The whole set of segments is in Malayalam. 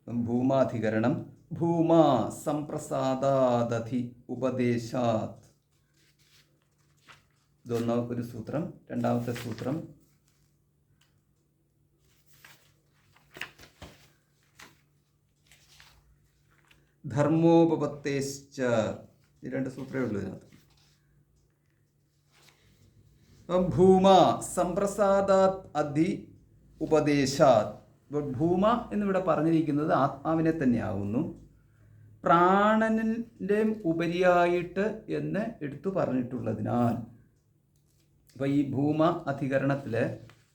ഭൂമാധികരണം. ഭൂമാ സംപ്രസാദാദധി ഉപദേശാത്. ഇതൊരു സൂത്രം. രണ്ടാമത്തെ സൂത്രം ധർമ്മോപപത്തേശ്ച. ഈ രണ്ട് സൂത്രമേ ഉള്ളൂ ഇതിനകത്ത്. ഭൂമ സംപ്രസാദാത് അധി ഉപദേശാത്. ഭൂമ എന്നിവിടെ പറഞ്ഞിരിക്കുന്നത് ആത്മാവിനെ തന്നെയാകുന്നു. പ്രാണനിൻ്റെ ഉപരിയായിട്ട് എന്ന് എടുത്തു പറഞ്ഞിട്ടുള്ളതിനാൽ അപ്പോൾ ഈ ഭൂമ അധികരണത്തിൽ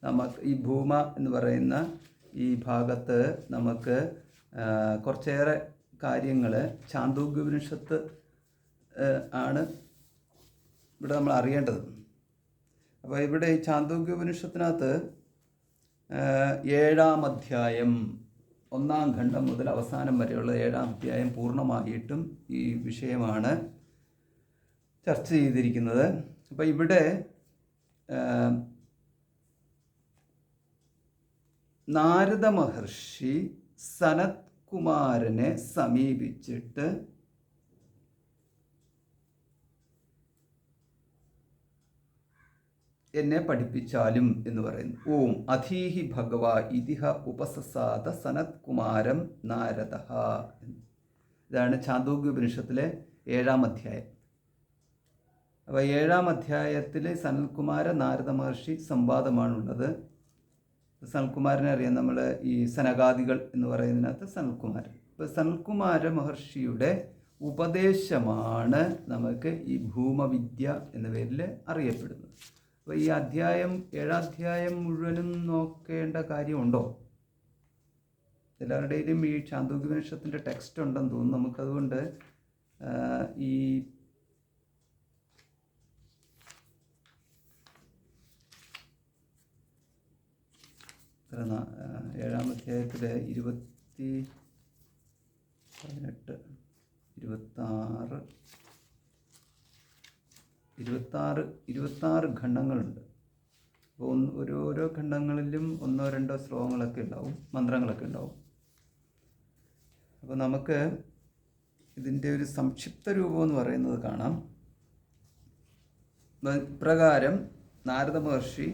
നമുക്ക് ഈ ഭൂമ എന്ന് പറയുന്ന ഈ ഭാഗത്ത് നമുക്ക് കുറച്ചേറെ കാര്യങ്ങൾ ഛാന്തോഗ്യോപനിഷത്ത് ആണ് ഇവിടെ നമ്മൾ അറിയേണ്ടത്. അപ്പോൾ ഇവിടെ ഈ ഛാന്തോഗ്യോപനിഷത്തിനകത്ത് 7-ാം അധ്യായം 1-ാം ഖണ്ഡം മുതൽ അവസാനം വരെയുള്ള 7-ാം അധ്യായം പൂർണ്ണമായിട്ടും ഈ വിഷയമാണ് ചർച്ച ചെയ്തിരിക്കുന്നത്. അപ്പോൾ ഇവിടെ നാരദ മഹർഷി സനത് കുമാരനെ സമീപിച്ചിട്ട് എന്നെ പഠിപ്പിച്ചാലും എന്ന് പറയുന്നു. ഓം അധീഹി ഭഗവ ഇതിഹ ഉപസസാദ സനത് കുമാരം നാരദ. ഇതാണ് ഛാന്തോഗ്യോപനിഷത്തിലെ 7-ാം അധ്യായം. അപ്പോൾ 7-ാം അധ്യായത്തിൽ സനൽകുമാര നാരദ മഹർഷി സംവാദമാണുള്ളത്. സനൽകുമാരനെ അറിയാം, നമ്മൾ ഈ സനകാദികൾ എന്ന് പറയുന്നതിനകത്ത് സനൽകുമാരൻ. ഇപ്പോൾ സനൽകുമാര മഹർഷിയുടെ ഉപദേശമാണ് നമുക്ക് ഈ ഭൂമവിദ്യ എന്ന പേരിൽ അറിയപ്പെടുന്നത്. അപ്പോൾ ഈ അധ്യായം 7-ാം അധ്യായം മുഴുവനും നോക്കേണ്ട കാര്യമുണ്ടോ? എല്ലാവരുടെയും ഈ ഛാന്തോഗ്യോപനിഷത്തിൻ്റെ ടെക്സ്റ്റ് ഉണ്ടെന്ന് തോന്നുന്നു. നമുക്കതുകൊണ്ട് ഈ 7-ാം അധ്യായത്തിൽ 26 ഖണ്ഡങ്ങളുണ്ട്. അപ്പോൾ ഓരോ ഖണ്ഡങ്ങളിലും 1-2 ശ്ലോകങ്ങളൊക്കെ ഉണ്ടാവും, മന്ത്രങ്ങളൊക്കെ ഉണ്ടാവും. അപ്പോൾ നമുക്ക് ഇതിൻ്റെ ഒരു സംക്ഷിപ്ത രൂപം എന്ന് പറയുന്നത് കാണാം. ഇപ്രകാരം നാരദ മഹർഷി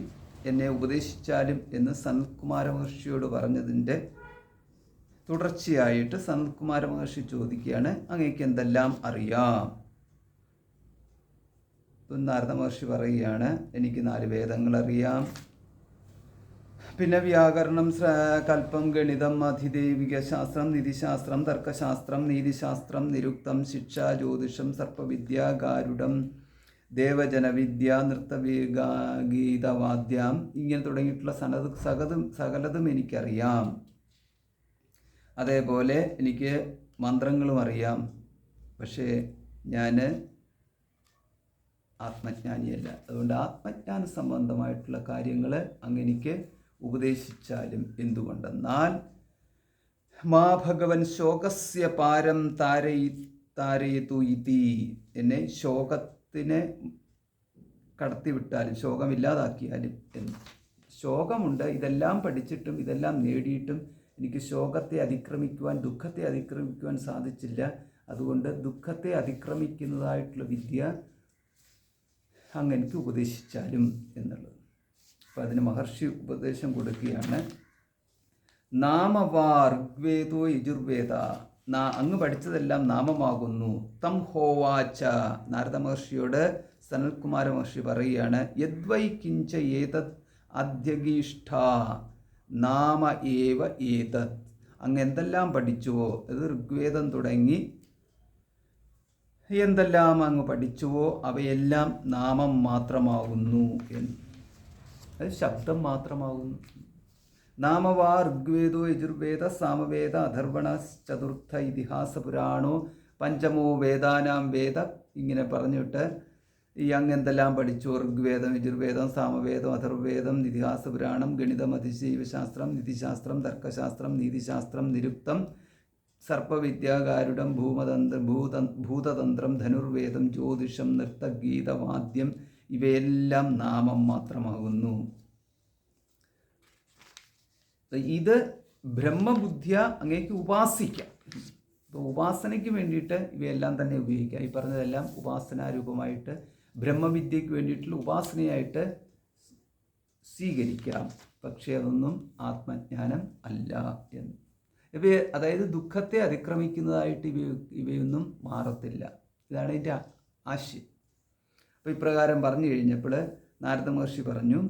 എന്നെ ഉപദേശിച്ചാലും എന്ന് സനത്കുമാര മഹർഷിയോട് പറഞ്ഞതിൻ്റെ തുടർച്ചയായിട്ട് സനത്കുമാര മഹർഷി ചോദിക്കുകയാണ്, അങ്ങേക്ക് എന്തെല്ലാം അറിയാം? നാരദ മഹർഷി പറയുകയാണ്, എനിക്ക് 4 വേദങ്ങൾ അറിയാം, പിന്നെ വ്യാകരണം, കൽപ്പം, ഗണിതം, അധിദൈവിക ശാസ്ത്രം, നിധിശാസ്ത്രം, തർക്കശാസ്ത്രം, നീതിശാസ്ത്രം, നിരുക്തം, ശിക്ഷ, ജ്യോതിഷം, സർപ്പവിദ്യ, ഗാരുഡം, ദേവജനവിദ്യ, നൃത്തഗീതവാദ്യം, ഇങ്ങനെ തുടങ്ങിയിട്ടുള്ള സകലതും എനിക്കറിയാം. അതേപോലെ എനിക്ക് മന്ത്രങ്ങളും അറിയാം. പക്ഷേ ഞാൻ ആത്മജ്ഞാനിയല്ല. അതുകൊണ്ട് ആത്മജ്ഞാന സംബന്ധമായിട്ടുള്ള കാര്യങ്ങൾ അങ്ങെനിക്ക് ഉപദേശിച്ചാലും എന്തുകൊണ്ടെന്നാൽ മാ ഭഗവൻ ശോകസ്യ പാരം താരയിതു ഇതി. എന്നെ ശോകത്തിനെ കടത്തിവിട്ടാലും ശോകമില്ലാതാക്കിയാലും എന്ന്. ശോകമുണ്ട്, ഇതെല്ലാം പഠിച്ചിട്ടും ഇതെല്ലാം നേടിയിട്ടും എനിക്ക് ശോകത്തെ അതിക്രമിക്കുവാൻ, ദുഃഖത്തെ അതിക്രമിക്കുവാൻ സാധിച്ചില്ല. അതുകൊണ്ട് ദുഃഖത്തെ അതിക്രമിക്കുന്നതായിട്ടുള്ള വിദ്യ അങ്ങെനിക്ക് ഉപദേശിച്ചാലും എന്നുള്ളത്. അപ്പോൾ അതിന് മഹർഷി ഉപദേശം കൊടുക്കുകയാണ്. നാമവാ ഋഗ്വേദോ യജുർവേദ. അങ്ങ് പഠിച്ചതെല്ലാം നാമമാകുന്നു. തം ഹോവാച്ച. നാരദ മഹർഷിയോട് സനൽകുമാര മഹർഷി പറയുകയാണ്, യദ്വൈ കിഞ്ച ഏതത് അധ്യഗീഷ്ഠ നാമ ഏവ ഏതത്. അങ്ങ് എന്തെല്ലാം പഠിച്ചുവോ, അത് ഋഗ്വേദം തുടങ്ങി എന്തെല്ലാം അങ്ങ് പഠിച്ചുവോ അവയെല്ലാം നാമം മാത്രമാകുന്നു എന്ന്. അത് ശബ്ദം മാത്രമാകുന്നു. നാമവാ ഋഗ്വേദോ യജുർവേദ സാമവേദ അഥർവണ ചതുർത്ഥ ഇതിഹാസ പുരാണോ പഞ്ചമോ വേദാനാം വേദ. ഇങ്ങനെ പറഞ്ഞിട്ട് ഈ അങ്ങ് എന്തെല്ലാം പഠിച്ചു? ഋഗ്വേദം, യജുർവേദം, സാമവേദം, അഥർവവേദം, ഇതിഹാസ പുരാണം, ഗണിതം, അതിശൈവശാസ്ത്രം, നിധിശാസ്ത്രം, തർക്കശാസ്ത്രം, നീതിശാസ്ത്രം, നിരുക്തം, സർപ്പവിദ്യ, ഗാരുഡം, ഭൂതതന്ത്രം, ധനുർവേദം, ജ്യോതിഷം, നൃത്തഗീതവാദ്യം ഇവയെല്ലാം നാമം മാത്രമാകുന്നു. ഇത് ബ്രഹ്മബുദ്ധിയ അങ്ങേക്ക് ഉപാസിക്കാം. ഇപ്പോൾ ഉപാസനയ്ക്ക് വേണ്ടിയിട്ട് ഇവയെല്ലാം തന്നെ ഉപയോഗിക്കാം. ഈ പറഞ്ഞതെല്ലാം ഉപാസനാരൂപമായിട്ട് ബ്രഹ്മവിദ്യയ്ക്ക് വേണ്ടിയിട്ടുള്ള ഉപാസനയായിട്ട് സ്വീകരിക്കാം. പക്ഷേ അതൊന്നും ആത്മജ്ഞാനം അല്ല എന്ന്. അതായത് ദുഃഖത്തെ അതിക്രമിക്കുന്നതായിട്ട് ഇവയൊന്നും മാറത്തില്ല. ഇതാണ് ഇതിൻ്റെ ആശയം. അപ്പോൾ ഇപ്രകാരം പറഞ്ഞു കഴിഞ്ഞപ്പോൾ നാരദ മഹർഷി പറഞ്ഞു,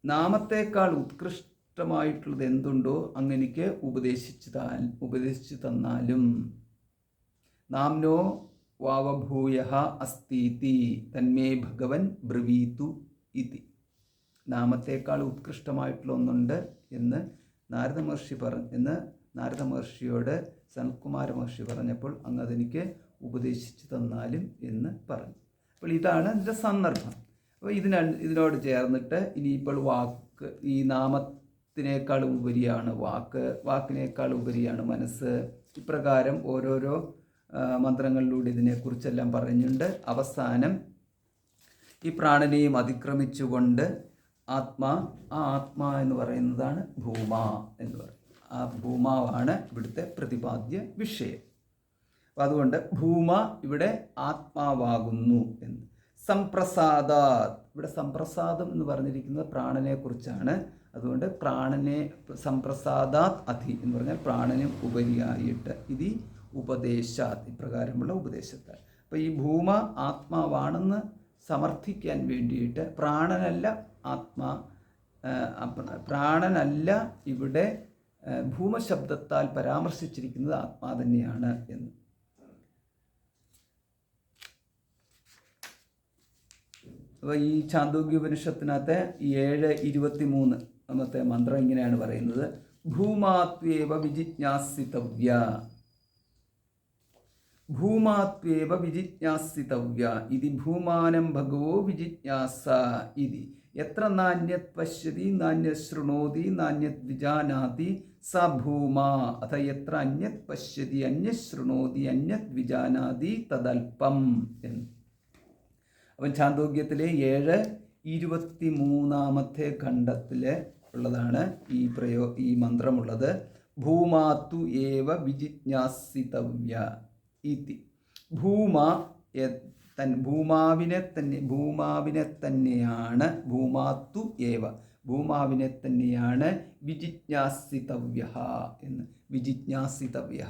നാമത്തേക്കാൾ ഉത്കൃഷ്ടമായിട്ടുള്ളത് എന്തുണ്ടോ അങ്ങനെക്ക് ഉപദേശിച്ചു തന്നാലും നാംനോ വാവഭൂയ അസ്തീതി തന്മേ ഭഗവൻ ബ്രവീതു ഇതി. നാമത്തേക്കാൾ ഉത്കൃഷ്ടമായിട്ടുള്ള ഒന്നുണ്ട് എന്ന് നാരദ മഹർഷിയോട് സനത്കുമാര മഹർഷി പറഞ്ഞപ്പോൾ അങ്ങ് അതെനിക്ക് ഉപദേശിച്ചു തന്നാലും എന്ന് പറഞ്ഞു. അപ്പോൾ ഇതാണ് ഇതിൻ്റെ സന്ദർഭം. അപ്പോൾ ഇതിനോട് ചേർന്നിട്ട് ഇനിയിപ്പോൾ വാക്ക്, ഈ നാമത്തിനേക്കാൾ ഉപരിയാണ് വാക്കിനേക്കാൾ ഉപരിയാണ് മനസ്സ്. ഇപ്രകാരം ഓരോരോ മന്ത്രങ്ങളിലൂടെ ഇതിനെക്കുറിച്ചെല്ലാം പറഞ്ഞുണ്ട്. അവസാനം ഈ പ്രാണനെയും അതിക്രമിച്ചുകൊണ്ട് ആത്മാ എന്ന് പറയുന്നതാണ് ഭൂമ എന്ന് പറയും. ആ ഭൂമാവാണ് ഇവിടുത്തെ പ്രതിപാദ്യ വിഷയം. അപ്പം അതുകൊണ്ട് ഭൂമ ഇവിടെ ആത്മാവാകുന്നു എന്ന്. സംപ്രസാദാത്, ഇവിടെ സംപ്രസാദം എന്ന് പറഞ്ഞിരിക്കുന്നത് പ്രാണനെ കുറിച്ചാണ്. അതുകൊണ്ട് പ്രാണനെ സംപ്രസാദാത് അധി എന്ന് പറഞ്ഞാൽ പ്രാണനും ഉപരിയായിട്ട് ഇത് ഉപദേശാത്, ഇപ്രകാരമുള്ള ഉപദേശത്താൽ. അപ്പോൾ ഈ ഭൂമ ആത്മാവാണെന്ന് സമർത്ഥിക്കാൻ വേണ്ടിയിട്ട് പ്രാണനല്ല ഇവിടെ ഭൂമശബ്ദത്താൽ പരാമർശിച്ചിരിക്കുന്നത് ആത്മാ തന്നെയാണ് എന്ന്. അപ്പോൾ ഈ ഛാന്ദോഗ്യോപനിഷത്തിനകത്തെ 7:23 മന്ത്രം ഇങ്ങനെയാണ് പറയുന്നത്: ഭൂമാത്വേവ വിജിജ്ഞാസിതവ്യ, ഭൂമാത്വേവ വിജിജ്ഞാസിതവ്യ ഇതി ഭൂമാനം ഭഗവോ വിജിജ്ഞാസ ഇതി എത്ര നാന്യത് പശ്യതി നാന്യത് ശൃണോതി നാന്യത് വിജാനാതി സ ഭൂമാ അഥ എത്ര അന്യത് പശ്യതി അന്യത് ശൃണോതി അന്യത് വിജാനാതി തദൽപ്പം എന്ന്. അവൻ ഛാന്ദോഗ്യത്തിലെ 7:23 ഖണ്ഡത്തിൽ ഉള്ളതാണ് ഈ മന്ത്രമുള്ളത്. ഭൂമാത്തു ഏവ വിജിജ്ഞാസിതവ്യ ഇതി. ഭൂമാവിനെ തന്നെയാണ് ഭൂമാത്തു ഏവ, ഭൂമാവിനെ തന്നെയാണ് വിജിജ്ഞാസിതവ്യ എന്ന്. വിജിജ്ഞാസിതവ്യ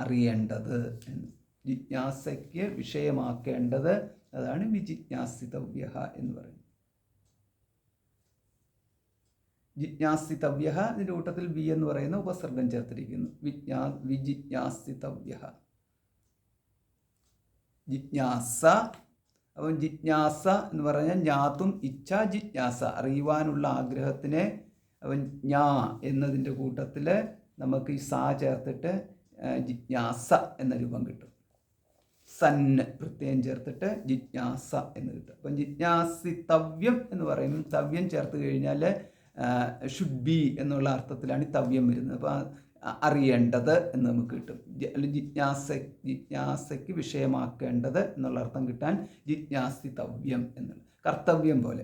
അറിയേണ്ടത് എന്ന്, ജിജ്ഞാസയ്ക്ക് വിഷയമാക്കേണ്ടത്, അതാണ് വിജിജ്ഞാസിതവ്യ എന്ന് പറയുന്നത്. ജിജ്ഞാസിതവ്യ ഇതിൻ്റെ കൂട്ടത്തിൽ വി എന്ന് പറയുന്ന ഉപസർഗം ചേർത്തിരിക്കുന്നു. വിജിജ്ഞാസിതവ്യ, ജിജ്ഞാസ. അപ്പം ജിജ്ഞാസ എന്ന് പറഞ്ഞാൽ ജ്ഞാതും ഇച്ഛ ജിജ്ഞാസ, അറിയുവാനുള്ള ആഗ്രഹത്തിനെ അവൻ ജ്ഞാ എന്നതിൻ്റെ കൂട്ടത്തിൽ നമുക്ക് ഈ സാ ചേർത്തിട്ട് ജിജ്ഞാസ എന്ന രൂപം കിട്ടും. സന്ന് പ്രത്യയം ചേർത്തിട്ട് ജിജ്ഞാസ എന്ന് കിട്ടും. അപ്പം ജിജ്ഞാസിതവ്യം എന്ന് പറയും. തവ്യം ചേർത്ത് കഴിഞ്ഞാൽ ഷുഡ് ബി എന്നുള്ള അർത്ഥത്തിലാണ് ഈ തവ്യം വരുന്നത്. അപ്പോൾ അറിയേണ്ടത് എന്ന് നമുക്ക് കിട്ടും. ജിജ്ഞാസയ്ക്ക് വിഷയമാക്കേണ്ടത് എന്നുള്ള അർത്ഥം കിട്ടാൻ ജിജ്ഞാസിതവ്യം എന്നുള്ള, കർത്തവ്യം പോലെ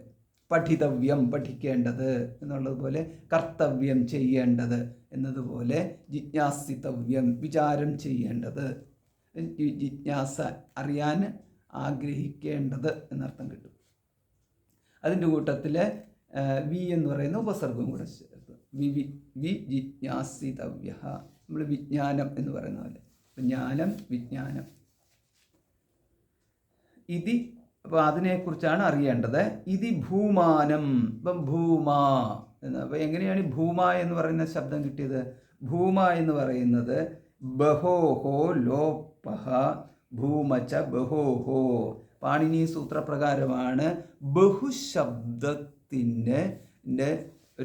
പഠിതവ്യം പഠിക്കേണ്ടത് എന്നുള്ളതുപോലെ കർത്തവ്യം ചെയ്യേണ്ടത് എന്നതുപോലെ ജിജ്ഞാസിതവ്യം വിചാരം ചെയ്യേണ്ടത്, ജിജ്ഞാസ അറിയാൻ ആഗ്രഹിക്കേണ്ടത് എന്നർത്ഥം കിട്ടും. അതിൻ്റെ കൂട്ടത്തിൽ വി എന്ന് പറയുന്ന ഉപസർഗവും കൂടെ ചേർത്ത് വിജിജ്ഞാസിതവ്യ, നമ്മൾ വിജ്ഞാനം എന്ന് പറയുന്ന പോലെ ജ്ഞാനം വിജ്ഞാനം ഇതി. അപ്പോൾ അതിനെക്കുറിച്ചാണ് അറിയേണ്ടത്. ഇതി ഭൂമാനം, ഇപ്പം ഭൂമാ എന്ന്. അപ്പോൾ എങ്ങനെയാണ് ഭൂമ എന്ന് പറയുന്ന ശബ്ദം കിട്ടിയത്? ഭൂമ എന്ന് പറയുന്നത് ബഹോഹോ ലോപഹ ഭൂമച്ച ബഹോഹോ, പാണിനി സൂത്രപ്രകാരമാണ് ബഹുശബ്ദത്തിൻ്റെ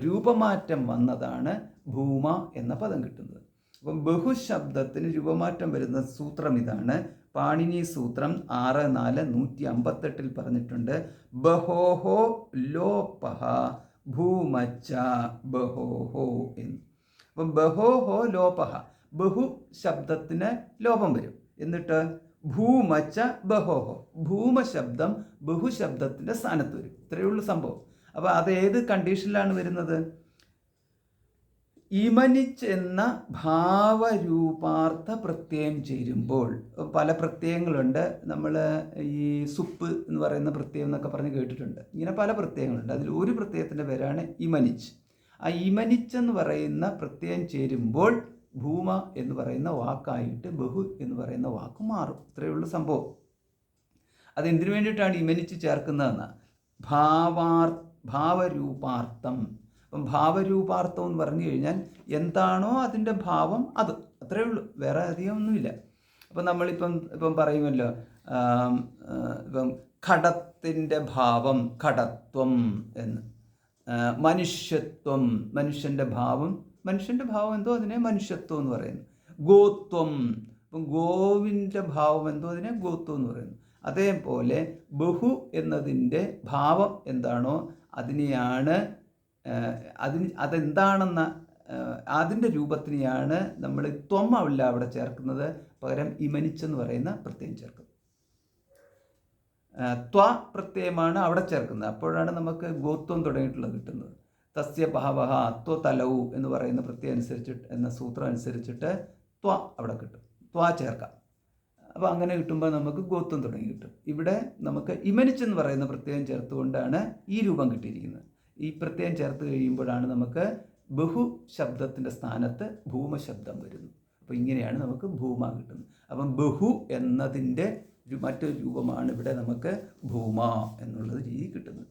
രൂപമാറ്റം വന്നതാണ് ഭൂമ എന്ന പദം കിട്ടുന്നത്. അപ്പം ബഹുശബ്ദത്തിന് രൂപമാറ്റം വരുന്ന സൂത്രം ഇതാണ്. പാണിനി സൂത്രം 6.4 പറഞ്ഞിട്ടുണ്ട്: ബഹോഹോ ലോപഹ ഭൂമച്ച ബഹോഹോ എന്ന്. അപ്പം ബഹോഹോ ലോപഹ, ബഹു ശബ്ദത്തിന് ലോപം വരും. എന്നിട്ട് ഭൂമച്ച ബഹോഹോ, ഭൂമശബ്ദം ബഹുശബ്ദത്തിൻ്റെ സ്ഥാനത്ത് വരും. ഇത്രയേ ഉള്ളൂ സംഭവം. അപ്പോൾ അത് ഏത് കണ്ടീഷനിലാണ് വരുന്നത്? ഇമനിച്ച് എന്ന ഭാവരൂപാർത്ഥ പ്രത്യയം ചേരുമ്പോൾ. പല പ്രത്യയങ്ങളുണ്ട്. നമ്മൾ ഈ സുപ്പ് എന്ന് പറയുന്ന പ്രത്യയം എന്നൊക്കെ പറഞ്ഞ് കേട്ടിട്ടുണ്ട്. ഇങ്ങനെ പല പ്രത്യയങ്ങളുണ്ട്. അതിൽ ഒരു പ്രത്യയത്തിൻ്റെ പേരാണ് ഇമനിച്ച്. ആ ഇമനിച്ച് എന്ന് പറയുന്ന പ്രത്യയം ചേരുമ്പോൾ ഭൂമ എന്ന് പറയുന്ന വാക്കായിട്ട് ബഹു എന്ന് പറയുന്ന വാക്ക് മാറും. ഇത്രയേ ഉള്ളൂ സംഭവം. അതെന്തിനു വേണ്ടിയിട്ടാണ് ഇമനിച്ച് ചേർക്കുന്നതെന്ന്? ഭാവരൂപാർത്ഥം. അപ്പം ഭാവരൂപാർത്ഥം എന്ന് പറഞ്ഞു കഴിഞ്ഞാൽ എന്താണോ അതിൻ്റെ ഭാവം അത്, അത്രയേ ഉള്ളൂ, വേറെ അധികം ഒന്നുമില്ല. അപ്പം നമ്മളിപ്പം പറയുമല്ലോ, ഇപ്പം ഘടത്തിൻ്റെ ഭാവം ഘടത്വം എന്ന്, മനുഷ്യത്വം മനുഷ്യൻ്റെ ഭാവം എന്തോ അതിനെ മനുഷ്യത്വം എന്ന് പറയുന്നു. ഗോത്വം, ഇപ്പം ഗോവിൻ്റെ ഭാവം എന്തോ അതിനെ ഗോത്വം എന്ന് പറയുന്നു. അതേപോലെ ബഹു എന്നതിൻ്റെ ഭാവം എന്താണോ അതിനെയാണ് അതെന്താണെന്ന അതിൻ്റെ രൂപത്തിനെയാണ് നമ്മൾ ത്വം അല്ല അവിടെ ചേർക്കുന്നത്, പകരം ഇമനിച്ചെന്ന് പറയുന്ന പ്രത്യയം ചേർക്കുന്നത്. ത്വ പ്രത്യയമാണ് അവിടെ ചേർക്കുന്നത്. അപ്പോഴാണ് നമുക്ക് ഗോത്വം തുടങ്ങിയിട്ടുള്ളത് കിട്ടുന്നത്. തസ്യ ഭാവഹ ത്വതലൗ എന്ന് പറയുന്ന പ്രത്യയം അനുസരിച്ചിട്ട്, എന്ന സൂത്രം അനുസരിച്ചിട്ട് ത്വ അവിടെ കിട്ടും, ത്വ ചേർക്കാം. അപ്പോൾ അങ്ങനെ കിട്ടുമ്പോൾ നമുക്ക് ഗോത്വം തുടങ്ങി കിട്ടും. ഇവിടെ നമുക്ക് ഇമനിച്ചെന്ന് പറയുന്ന പ്രത്യയം ചേർത്തുകൊണ്ടാണ് ഈ രൂപം കിട്ടിയിരിക്കുന്നത്. ഈ പ്രത്യയം ചേർത്ത് കഴിയുമ്പോഴാണ് നമുക്ക് ബഹു ശബ്ദത്തിൻ്റെ സ്ഥാനത്ത് ഭൂമശബ്ദം വരുന്നു. അപ്പോൾ ഇങ്ങനെയാണ് നമുക്ക് ഭൂമ കിട്ടുന്നത്. അപ്പം ബഹു എന്നതിൻ്റെ മറ്റൊരു രൂപമാണ് ഇവിടെ നമുക്ക് ഭൂമ എന്നുള്ളത് രീതി കിട്ടുന്നത്.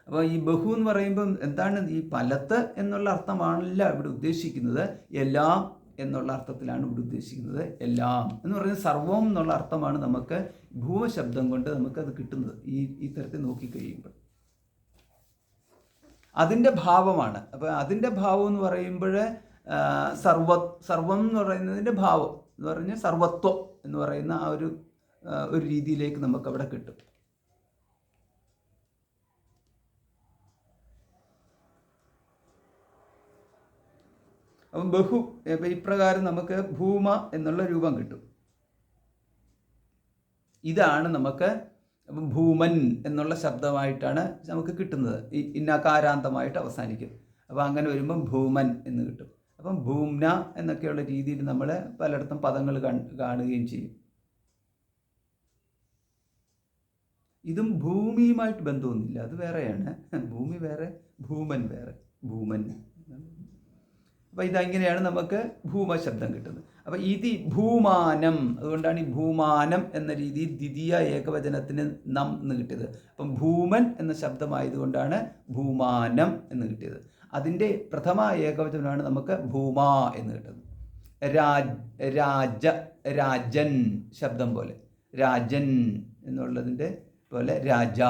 അപ്പോൾ ഈ ബഹു എന്ന് പറയുമ്പം എന്താണ്? ഈ പലത്ത് എന്നുള്ള അർത്ഥമാണല്ല ഇവിടെ ഉദ്ദേശിക്കുന്നത്, എല്ലാം എന്നുള്ള അർത്ഥത്തിലാണ് ഇവിടെ ഉദ്ദേശിക്കുന്നത്. എല്ലാം എന്ന് പറയുന്നത് സർവം എന്നുള്ള അർത്ഥമാണ് നമുക്ക് ഭൂമശബ്ദം കൊണ്ട് നമുക്കത് കിട്ടുന്നത്. ഈ തരത്തിൽ നോക്കിക്കഴിയുമ്പോൾ അതിൻ്റെ ഭാവമാണ്. അപ്പോൾ അതിൻ്റെ ഭാവം എന്ന് പറയുമ്പോൾ സർവം എന്ന് പറയുന്നതിൻ്റെ ഭാവം എന്ന് പറഞ്ഞാൽ സർവത്വം എന്ന് പറയുന്ന ആ ഒരു രീതിയിലേക്ക് നമുക്കവിടെ കിട്ടും. അപ്പം ബഹു, ഇപ്പം ഇപ്രകാരം നമുക്ക് ഭൂമ എന്നുള്ള രൂപം കിട്ടും. ഇതാണ് നമുക്ക് ഭൂമൻ എന്നുള്ള ശബ്ദമായിട്ടാണ് നമുക്ക് കിട്ടുന്നത്. ഇന്നകാരാന്തമായിട്ട് അവസാനിക്കും. അപ്പോൾ അങ്ങനെ വരുമ്പം ഭൂമൻ എന്ന് കിട്ടും. അപ്പം ഭൂമ്ന എന്നൊക്കെയുള്ള രീതിയിൽ നമ്മൾ പലയിടത്തും പദങ്ങൾ കാണുകയും ചെയ്യും. ഇതും ഭൂമിയുമായിട്ട് ബന്ധമൊന്നുമില്ല, അത് വേറെയാണ്. ഭൂമി വേറെ, ഭൂമൻ വേറെ. ഭൂമൻ. അപ്പോൾ ഇതങ്ങനെയാണ് നമുക്ക് ഭൂമശബ്ദം കിട്ടുന്നത്. അപ്പോൾ ഇത് ഭൂമാനം, അതുകൊണ്ടാണ് ഈ ഭൂമാനം എന്ന രീതിയിൽ ദ്വിതീയ ഏകവചനത്തിന് നം എന്ന് കിട്ടിയത്. അപ്പം ഭൂമൻ എന്ന ശബ്ദമായതുകൊണ്ടാണ് ഭൂമാനം എന്ന് കിട്ടിയത്. അതിൻ്റെ പ്രഥമ ഏകവചനമാണ് നമുക്ക് ഭൂമ എന്ന് കിട്ടുന്നത്. രാജൻ ശബ്ദം പോലെ, രാജൻ എന്നുള്ളതിൻ്റെ പോലെ രാജ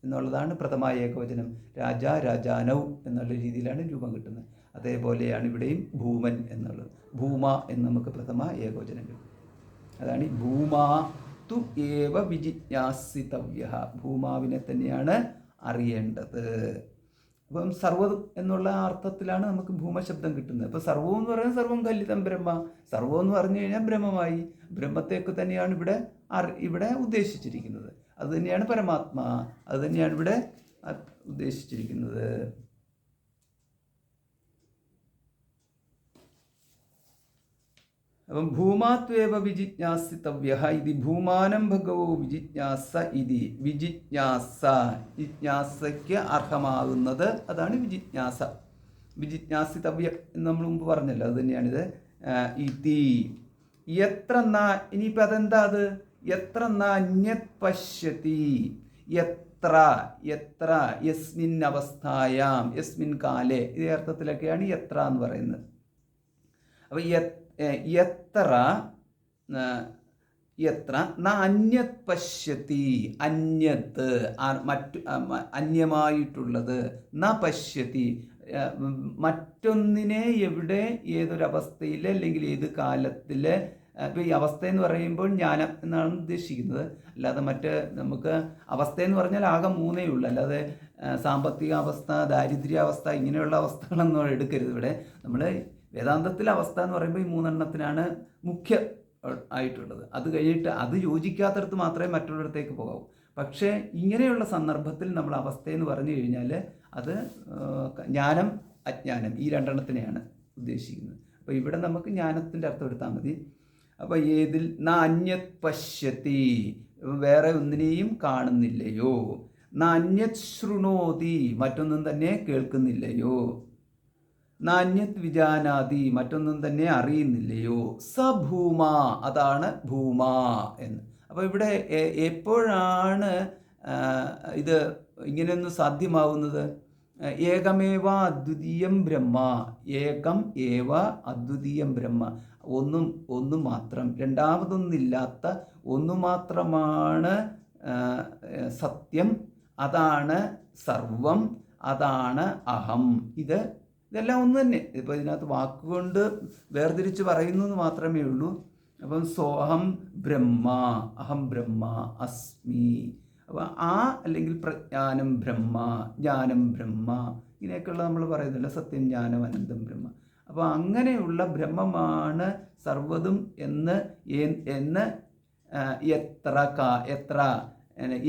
എന്നുള്ളതാണ് പ്രഥമ ഏകവചനം. രാജ, രാജാനൗ എന്നുള്ള രീതിയിലാണ് രൂപം കിട്ടുന്നത്. അതേപോലെയാണ് ഇവിടെയും ഭൂമൻ എന്നുള്ളത്. ഭൂമ എന്ന് നമുക്ക് പ്രഥമ ഏകവചനം കിട്ടും. അതാണ് ഈ ഭൂമാ തു ഏവ വിജിജ്ഞാസിതവ്യ, ഭൂമാവിനെ തന്നെയാണ് അറിയേണ്ടത്. അപ്പം സർവ്വം എന്നുള്ള അർത്ഥത്തിലാണ് നമുക്ക് ഭൂമശബ്ദം കിട്ടുന്നത്. അപ്പോൾ സർവ്വം എന്ന് പറയുന്നത് സർവ്വം കല്ലിതം ബ്രഹ്മ, സർവ്വം എന്ന് പറഞ്ഞു കഴിഞ്ഞാൽ ബ്രഹ്മമായി. ബ്രഹ്മത്തെയൊക്കെ തന്നെയാണ് ഇവിടെ ഉദ്ദേശിച്ചിരിക്കുന്നത്. അതുതന്നെയാണ് പരമാത്മാ, അതുതന്നെയാണ് ഇവിടെ ഉദ്ദേശിച്ചിരിക്കുന്നത്. അപ്പം ഭൂമാത്വേവ വിജിജ്ഞാസിതവ്യ ഇത് ഭൂമാനം ഭഗവോ വിജിജ്ഞാസ ഇതി. ജിജ്ഞാസയ്ക്ക് അർഹമാകുന്നത് അതാണ് വിജിജ്ഞാസ. വിജിജ്ഞാസിതവ്യ എന്ന് നമ്മൾ മുമ്പ് പറഞ്ഞല്ലോ, അത് തന്നെയാണിത്. ഇതി എത്ര ഇനിയിപ്പോൾ അതെന്താ അത്? എത്ര അന്യത് പശ്യതി, എത്ര യസ്മിൻ അവസ്ഥായാം, യസ്മിൻ കാലേ, ഇതേ അർത്ഥത്തിലൊക്കെയാണ് എത്ര എന്ന് പറയുന്നത്. അപ്പോൾ എത്ര അന്യത് പശ്യതി, അന്യത് അന്യമായിട്ടുള്ളത്, ന പശ്യതി മറ്റൊന്നിനെ എവിടെ ഏതൊരവസ്ഥയിൽ അല്ലെങ്കിൽ ഏത് കാലത്തിൽ ഇപ്പോൾ ഈ അവസ്ഥ എന്ന് പറയുമ്പോൾ ജ്ഞാനം എന്നാണ് ഉദ്ദേശിക്കുന്നത്. അല്ലാതെ മറ്റ് നമുക്ക് അവസ്ഥയെന്ന് പറഞ്ഞാൽ ആകെ മൂന്നേ ഉള്ളൂ. അല്ലാതെ സാമ്പത്തിക അവസ്ഥ, ദാരിദ്ര്യാവസ്ഥ, ഇങ്ങനെയുള്ള അവസ്ഥകളൊന്നും എടുക്കരുത്. ഇവിടെ നമ്മൾ വേദാന്തത്തിലെ അവസ്ഥ എന്ന് പറയുമ്പോൾ ഈ മൂന്നെണ്ണത്തിനാണ് മുഖ്യ ആയിട്ടുള്ളത്. അത് കഴിഞ്ഞിട്ട് അത് യോജിക്കാത്തടത്ത് മാത്രമേ മറ്റുള്ളിടത്തേക്ക് പോകാവൂ. പക്ഷേ ഇങ്ങനെയുള്ള സന്ദർഭത്തിൽ നമ്മൾ അവസ്ഥയെന്ന് പറഞ്ഞു കഴിഞ്ഞാൽ അത് ജ്ഞാനം, അജ്ഞാനം ഈ രണ്ടെണ്ണത്തിനെയാണ് ഉദ്ദേശിക്കുന്നത്. അപ്പോൾ ഇവിടെ നമുക്ക് ജ്ഞാനത്തിൻ്റെ അർത്ഥം എടുത്താൽ മതി. അപ്പോൾ ഏതിൽ ന അന്യത് പശ്യത്തി, വേറെ ഒന്നിനെയും കാണുന്നില്ലയോ. ന അന്യത് ശൃണോതി, മറ്റൊന്നും തന്നെ കേൾക്കുന്നില്ലയോ. ന അന്യത് വിജാനാതി, മറ്റൊന്നും തന്നെ അറിയുന്നില്ലയോ. സ ഭൂമ, അതാണ് ഭൂമ എന്ന്. അപ്പോൾ ഇവിടെ എപ്പോഴാണ് ഇത് ഇങ്ങനെയൊന്ന് സാധ്യമാവുന്നത്? ഏകമേവ അദ്വിതീയം ബ്രഹ്മ, ഏകം ഏവ അദ്വിതീയം ബ്രഹ്മ, ഒന്ന് മാത്രം, രണ്ടാമതൊന്നില്ലാത്ത ഒന്ന് മാത്രമാണ് സത്യം, അതാണ് സർവം, അതാണ് അഹം. ഇതെല്ലാം ഒന്ന് തന്നെ. ഇപ്പോൾ ഇതിനകത്ത് വാക്കുകൊണ്ട് വേർതിരിച്ച് പറയുന്നു എന്ന് മാത്രമേ ഉള്ളൂ. അപ്പം സോഹം ബ്രഹ്മ, അഹം ബ്രഹ്മ അസ്മി. അപ്പോൾ അല്ലെങ്കിൽ പ്രജ്ഞാനം ബ്രഹ്മ, ജ്ഞാനം ബ്രഹ്മ, ഇങ്ങനെയൊക്കെയുള്ള നമ്മൾ പറയുന്നില്ല, സത്യം ജ്ഞാനം അനന്തം ബ്രഹ്മ. അപ്പോൾ അങ്ങനെയുള്ള ബ്രഹ്മമാണ് സർവ്വതും എന്ന് എത്ര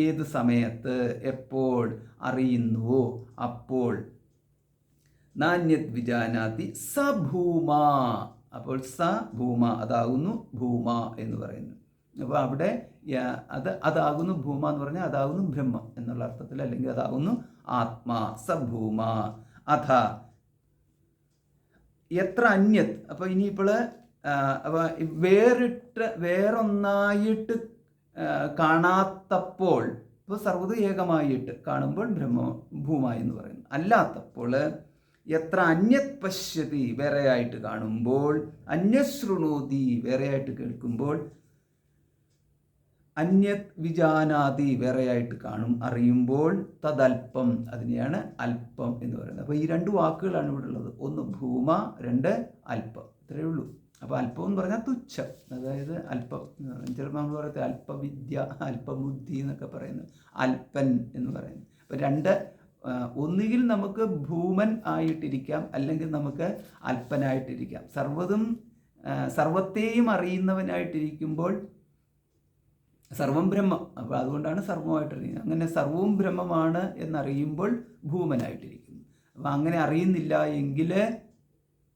ഏത് സമയത്ത് എപ്പോൾ അറിയുന്നുവോ അപ്പോൾ നാന്യത് വിജാനാതി സ ഭൂമ. അപ്പോൾ സ ഭൂമ, അതാകുന്നു ഭൂമ എന്ന് പറയുന്നു. അപ്പോൾ അവിടെ അതാകുന്നു ഭൂമ എന്ന് പറഞ്ഞാൽ അതാകുന്നു ബ്രഹ്മം എന്നുള്ള അർത്ഥത്തിൽ, അല്ലെങ്കിൽ അതാകുന്നു ആത്മാ. സ ഭൂമ അഥ എത്ര അന്യത്. അപ്പോൾ ഇനിയിപ്പോൾ അപ്പോൾ വേറൊന്നായിട്ട് കാണാത്തപ്പോൾ, ഇപ്പോൾ സർവ്വത് ഏകമായിട്ട് കാണുമ്പോൾ ഭൂമ എന്ന് പറയുന്നു. അല്ലാത്തപ്പോൾ എത്ര അന്യത് പശ്യതി, വേറെയായിട്ട് കാണുമ്പോൾ, അന്യശൃണോതി, വേറെയായിട്ട് കേൾക്കുമ്പോൾ, അന്യത് വിജാനാതി, വേറെയായിട്ട് അറിയുമ്പോൾ, തദൽപ്പം, അതിനെയാണ് അല്പം എന്ന് പറയുന്നത്. അപ്പോൾ ഈ രണ്ട് വാക്കുകളാണ് ഇവിടെ ഉള്ളത്. ഒന്ന് ഭൂമ, രണ്ട് അല്പം. ഇത്രയേ ഉള്ളൂ. അപ്പോൾ അല്പം എന്ന് പറഞ്ഞാൽ തുച്ഛം, അതായത് അല്പം. ചിലപ്പോൾ നമ്മൾ പറയത്തെ അല്പവിദ്യ, അല്പബുദ്ധി എന്നൊക്കെ പറയുന്നത്, അല്പൻ എന്ന് പറയുന്നത്. അപ്പോൾ ഒന്നുകിൽ നമുക്ക് ഭൂമൻ ആയിട്ടിരിക്കാം, അല്ലെങ്കിൽ നമുക്ക് അല്പനായിട്ടിരിക്കാം. സർവത്തെയും അറിയുന്നവനായിട്ടിരിക്കുമ്പോൾ സർവം ബ്രഹ്മം. അപ്പോൾ അതുകൊണ്ടാണ് സർവമായിട്ടിരിക്കുന്നത്. അങ്ങനെ സർവവും ബ്രഹ്മമാണ് എന്നറിയുമ്പോൾ ഭൂമനായിട്ടിരിക്കുന്നു. അപ്പോൾ അങ്ങനെ അറിയുന്നില്ല എങ്കിൽ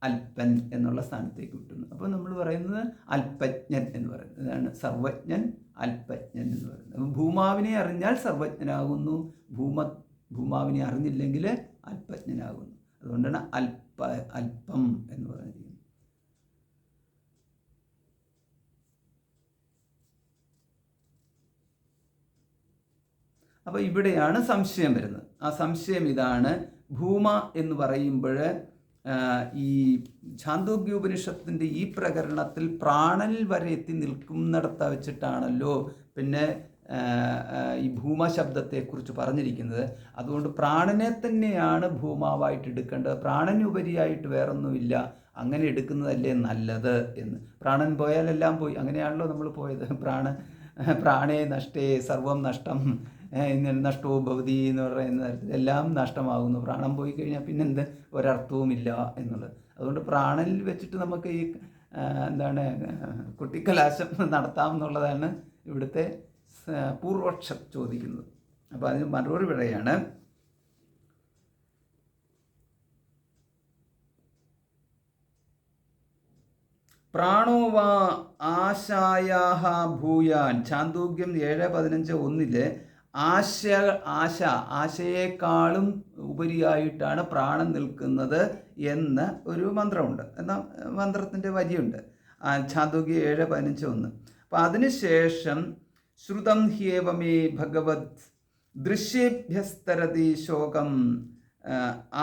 അല്പൻ എന്നുള്ള സ്ഥാനത്തേക്ക് കിട്ടുന്നു. അപ്പോൾ നമ്മൾ പറയുന്നത് അല്പജ്ഞൻ എന്ന് പറയുന്നത്. ഇതാണ് സർവജ്ഞൻ, അല്പജ്ഞൻ എന്ന് പറയുന്നത്. അപ്പോൾ ഭൂമാവിനെ അറിഞ്ഞാൽ സർവജ്ഞനാകുന്നു, ഭൂമാവിനെ അറിഞ്ഞില്ലെങ്കിൽ അല്പജ്ഞനാകുന്നു. അതുകൊണ്ടാണ് അല്പം എന്ന് പറഞ്ഞിരിക്കുന്നത്. അപ്പോൾ ഇവിടെയാണ് സംശയം വരുന്നത്. ആ സംശയം ഇതാണ്. ഭൂമ എന്ന് പറയുമ്പോൾ ഈ ഛാന്തോഗ്യോപനിഷത്തിൻ്റെ ഈ പ്രകരണത്തിൽ പ്രാണനിൽ വരെ എത്തി നിൽക്കുന്നിടത്ത് വെച്ചിട്ടാണല്ലോ പിന്നെ ഈ ഭൂമ ശബ്ദത്തെക്കുറിച്ച് പറഞ്ഞിരിക്കുന്നത്. അതുകൊണ്ട് പ്രാണനെ തന്നെയാണ് ഭൂമാവായിട്ട് എടുക്കേണ്ടത്. പ്രാണനുപരിയായിട്ട് വേറൊന്നുമില്ല, അങ്ങനെ എടുക്കുന്നതല്ലേ നല്ലത് എന്ന്. പ്രാണൻ പോയാലെല്ലാം പോയി, അങ്ങനെയാണല്ലോ നമ്മൾ പോയത്. പ്രാണേ നഷ്ടേ സർവം നഷ്ടം, നഷ്ടവും ഭവതി എന്ന് പറയുന്ന തരത്തിൽ എല്ലാം നഷ്ടമാകുന്നു. പ്രാണൻ പോയി കഴിഞ്ഞാൽ പിന്നെന്ത്, ഒരർത്ഥവുമില്ല എന്നുള്ളത്. അതുകൊണ്ട് പ്രാണനിൽ വെച്ചിട്ട് നമുക്ക് ഈ കുട്ടിക്കലാശം നടത്താം എന്നുള്ളതാണ് ഇവിടുത്തെ പൂർവപക്ഷം ചോദിക്കുന്നത്. അപ്പോൾ അതിന് മറുപടി പറയുകയാണ്, പ്രാണോ വാ ആശായാഹ ഭൂയാൻ. ഛാന്തോഗ്യം 7:15 ആശയേക്കാളും ഉപരിയായിട്ടാണ് പ്രാണൻ നിൽക്കുന്നത് എന്ന് ഒരു മന്ത്രമുണ്ട്. എന്നാൽ മന്ത്രത്തിൻ്റെ വരിയുണ്ട് ഛാന്തോഗ്യം 7:15. അപ്പോൾ അതിനുശേഷം ശ്രുതം ഹ്യേവമേ ഭഗവത് ദൃശ്യേഭ്യസ്തരതി ശോകം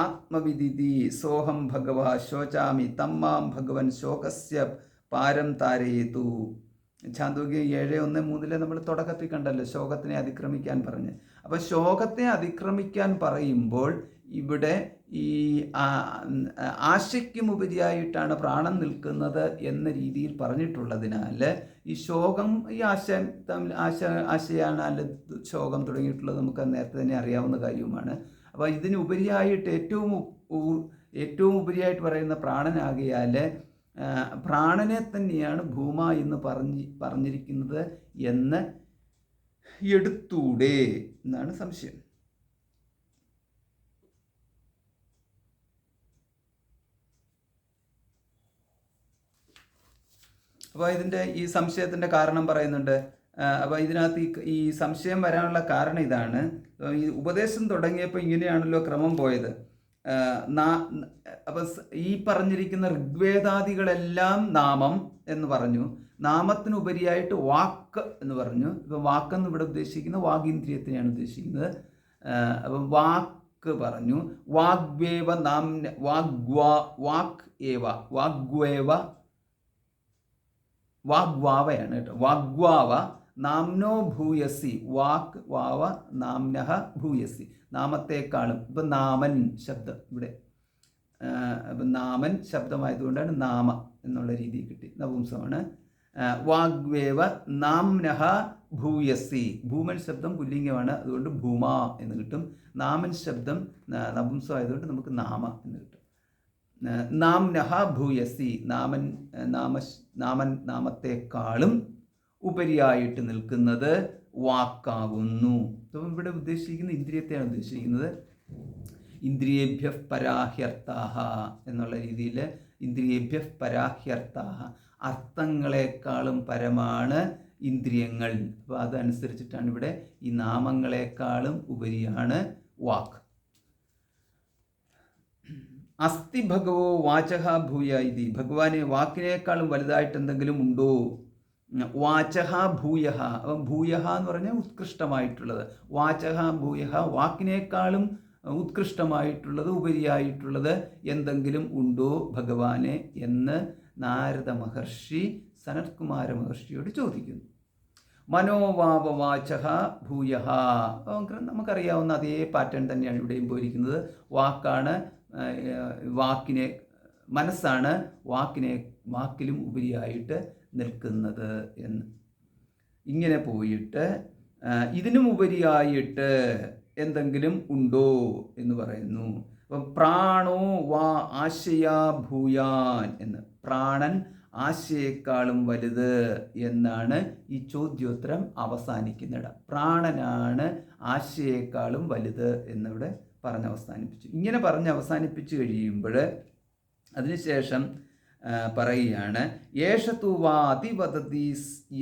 ആത്മവിദിതി സോഹം ഭഗവ ശോചാമി തമ്മാം ഭഗവൻ ശോകസ്യ പാരം താരയേതു. ഛാന്തോഗ്യം 7:1-3 നമ്മൾ തുടക്കത്തിൽ കണ്ടല്ലോ ശോകത്തിനെ അതിക്രമിക്കാൻ പറഞ്ഞ്. അപ്പോൾ ശോകത്തെ അതിക്രമിക്കാൻ പറയുമ്പോൾ ഇവിടെ ഈ ആശയ്ക്കും ഉപരിയായിട്ടാണ് പ്രാണൻ നിൽക്കുന്നത് എന്ന രീതിയിൽ പറഞ്ഞിട്ടുള്ളതിനാൽ ഈ ശോകം, ഈ ആശയം തമ്മിൽ ആശയാണ് അല്ല ശോകം തുടങ്ങിയിട്ടുള്ളത് നമുക്ക് നേരത്തെ തന്നെ അറിയാവുന്ന കാര്യവുമാണ്. അപ്പോൾ ഇതിന് ഉപരിയായിട്ട് ഏറ്റവും ഉപരിയായിട്ട് പറയുന്ന പ്രാണനാകിയാൽ പ്രാണനെ തന്നെയാണ് ഭൂമ എന്ന് പറഞ്ഞിരിക്കുന്നത് എന്ന് എടുത്തൂടെ എന്നാണ് സംശയം. അപ്പോൾ ഇതിൻ്റെ ഈ സംശയത്തിൻ്റെ കാരണം പറയുന്നുണ്ട്. അപ്പോൾ ഇതിനകത്ത് ഈ സംശയം വരാനുള്ള കാരണം ഇതാണ്. ഈ ഉപദേശം തുടങ്ങിയപ്പോൾ ഇങ്ങനെയാണല്ലോ ക്രമം പോയത്. അപ്പം ഈ പറഞ്ഞിരിക്കുന്ന ഋഗ്വേദാദികളെല്ലാം നാമം എന്ന് പറഞ്ഞു, നാമത്തിനുപരിയായിട്ട് വാക്ക് എന്ന് പറഞ്ഞു. ഇപ്പം വാക്കെന്ന് ഇവിടെ ഉദ്ദേശിക്കുന്ന വാഗീന്ദ്രിയത്തിനെയാണ് ഉദ്ദേശിക്കുന്നത്. അപ്പം വാക്ക് പറഞ്ഞു. വാഗ്വേവ നാംന വാക് ഏവ വാഗ്വാവയാണ് കേട്ടോ. വാഗ്വാവ നാംനോ ഭൂയസി, വാക് വാവ നാംനഹ ഭൂയസി, നാമത്തെക്കാളും. ഇപ്പം നാമൻ ശബ്ദം ഇവിടെ, ഇപ്പം നാമൻ ശബ്ദമായതുകൊണ്ടാണ് നാമ എന്നുള്ള രീതി കിട്ടി, നപുംസമാണ്. വാഗ്വേവ നാംനഹ ഭൂയസി, ഭൂമൻ ശബ്ദം പുല്ലിംഗമാണ്, അതുകൊണ്ട് ഭൂമ എന്ന് കിട്ടും. നാമൻ ശബ്ദം നപുംസമായതുകൊണ്ട് നമുക്ക് നാമ എന്ന് കിട്ടും. നാംനഹ ഭൂയസി, നാമത്തെക്കാളും ഉപരിയായിട്ട് നിൽക്കുന്നത് വാക്കാകുന്നു. അപ്പം ഇവിടെ ഉദ്ദേശിക്കുന്ന ഇന്ദ്രിയത്തെയാണ് ഉദ്ദേശിക്കുന്നത്. ഇന്ദ്രിയേഭ്യ പരാഹ്യർത്ഥാഹ എന്നുള്ള രീതിയിൽ ഇന്ദ്രിയേഭ്യ പരാഹ്യർത്ഥാഹ, അർത്ഥങ്ങളെക്കാളും പരമാണ് ഇന്ദ്രിയങ്ങൾ. അപ്പോൾ അതനുസരിച്ചിട്ടാണ് ഇവിടെ ഈ നാമങ്ങളെക്കാളും ഉപരിയാണ് വാക്ക്. അസ്തി ഭഗവോ വാചഹ ഭൂയ ഇതി, ഭഗവാനെ വാക്കിനേക്കാളും വലുതായിട്ട് എന്തെങ്കിലും ഉണ്ടോ? വാചഹ ഭൂയഹ, അപ്പം ഭൂയഹ എന്ന് പറഞ്ഞാൽ ഉത്കൃഷ്ടമായിട്ടുള്ളത്. വാചഹ ഭൂയഹ, വാക്കിനേക്കാളും ഉത്കൃഷ്ടമായിട്ടുള്ളത്, ഉപരിയായിട്ടുള്ളത് എന്തെങ്കിലും ഉണ്ടോ ഭഗവാനെ എന്ന് നാരദ മഹർഷി സനത്കുമാര മഹർഷിയോട് ചോദിക്കുന്നു. മനോവാവ വാചഹ ഭൂയഹ, നമുക്കറിയാവുന്ന അതേ പാറ്റേൺ തന്നെയാണ് ഇവിടെയും പോയിരിക്കുന്നത്. വാക്കാണ് മനസ്സാണ് വാക്കിലും ഉപരിയായിട്ട് നിൽക്കുന്നത് എന്ന്. ഇങ്ങനെ പോയിട്ട് ഇതിനും ഉപരിയായിട്ട് എന്തെങ്കിലും ഉണ്ടോ എന്ന് പറയുന്നു. അപ്പം പ്രാണോ വാ ആശയാ ഭൂയാൻ എന്ന്, പ്രാണൻ ആശയേക്കാളും വലുത് എന്നാണ് ഈ ചോദ്യോത്തരം അവസാനിക്കുന്നിടം. പ്രാണനാണ് ആശയേക്കാളും വലുത് എന്നിവിടെ പറഞ്ഞ് അവസാനിപ്പിച്ചു. ഇങ്ങനെ പറഞ്ഞ് അവസാനിപ്പിച്ചു കഴിയുമ്പോൾ അതിനുശേഷം പറയുകയാണ്, യേഷതു വാ അതിവദതി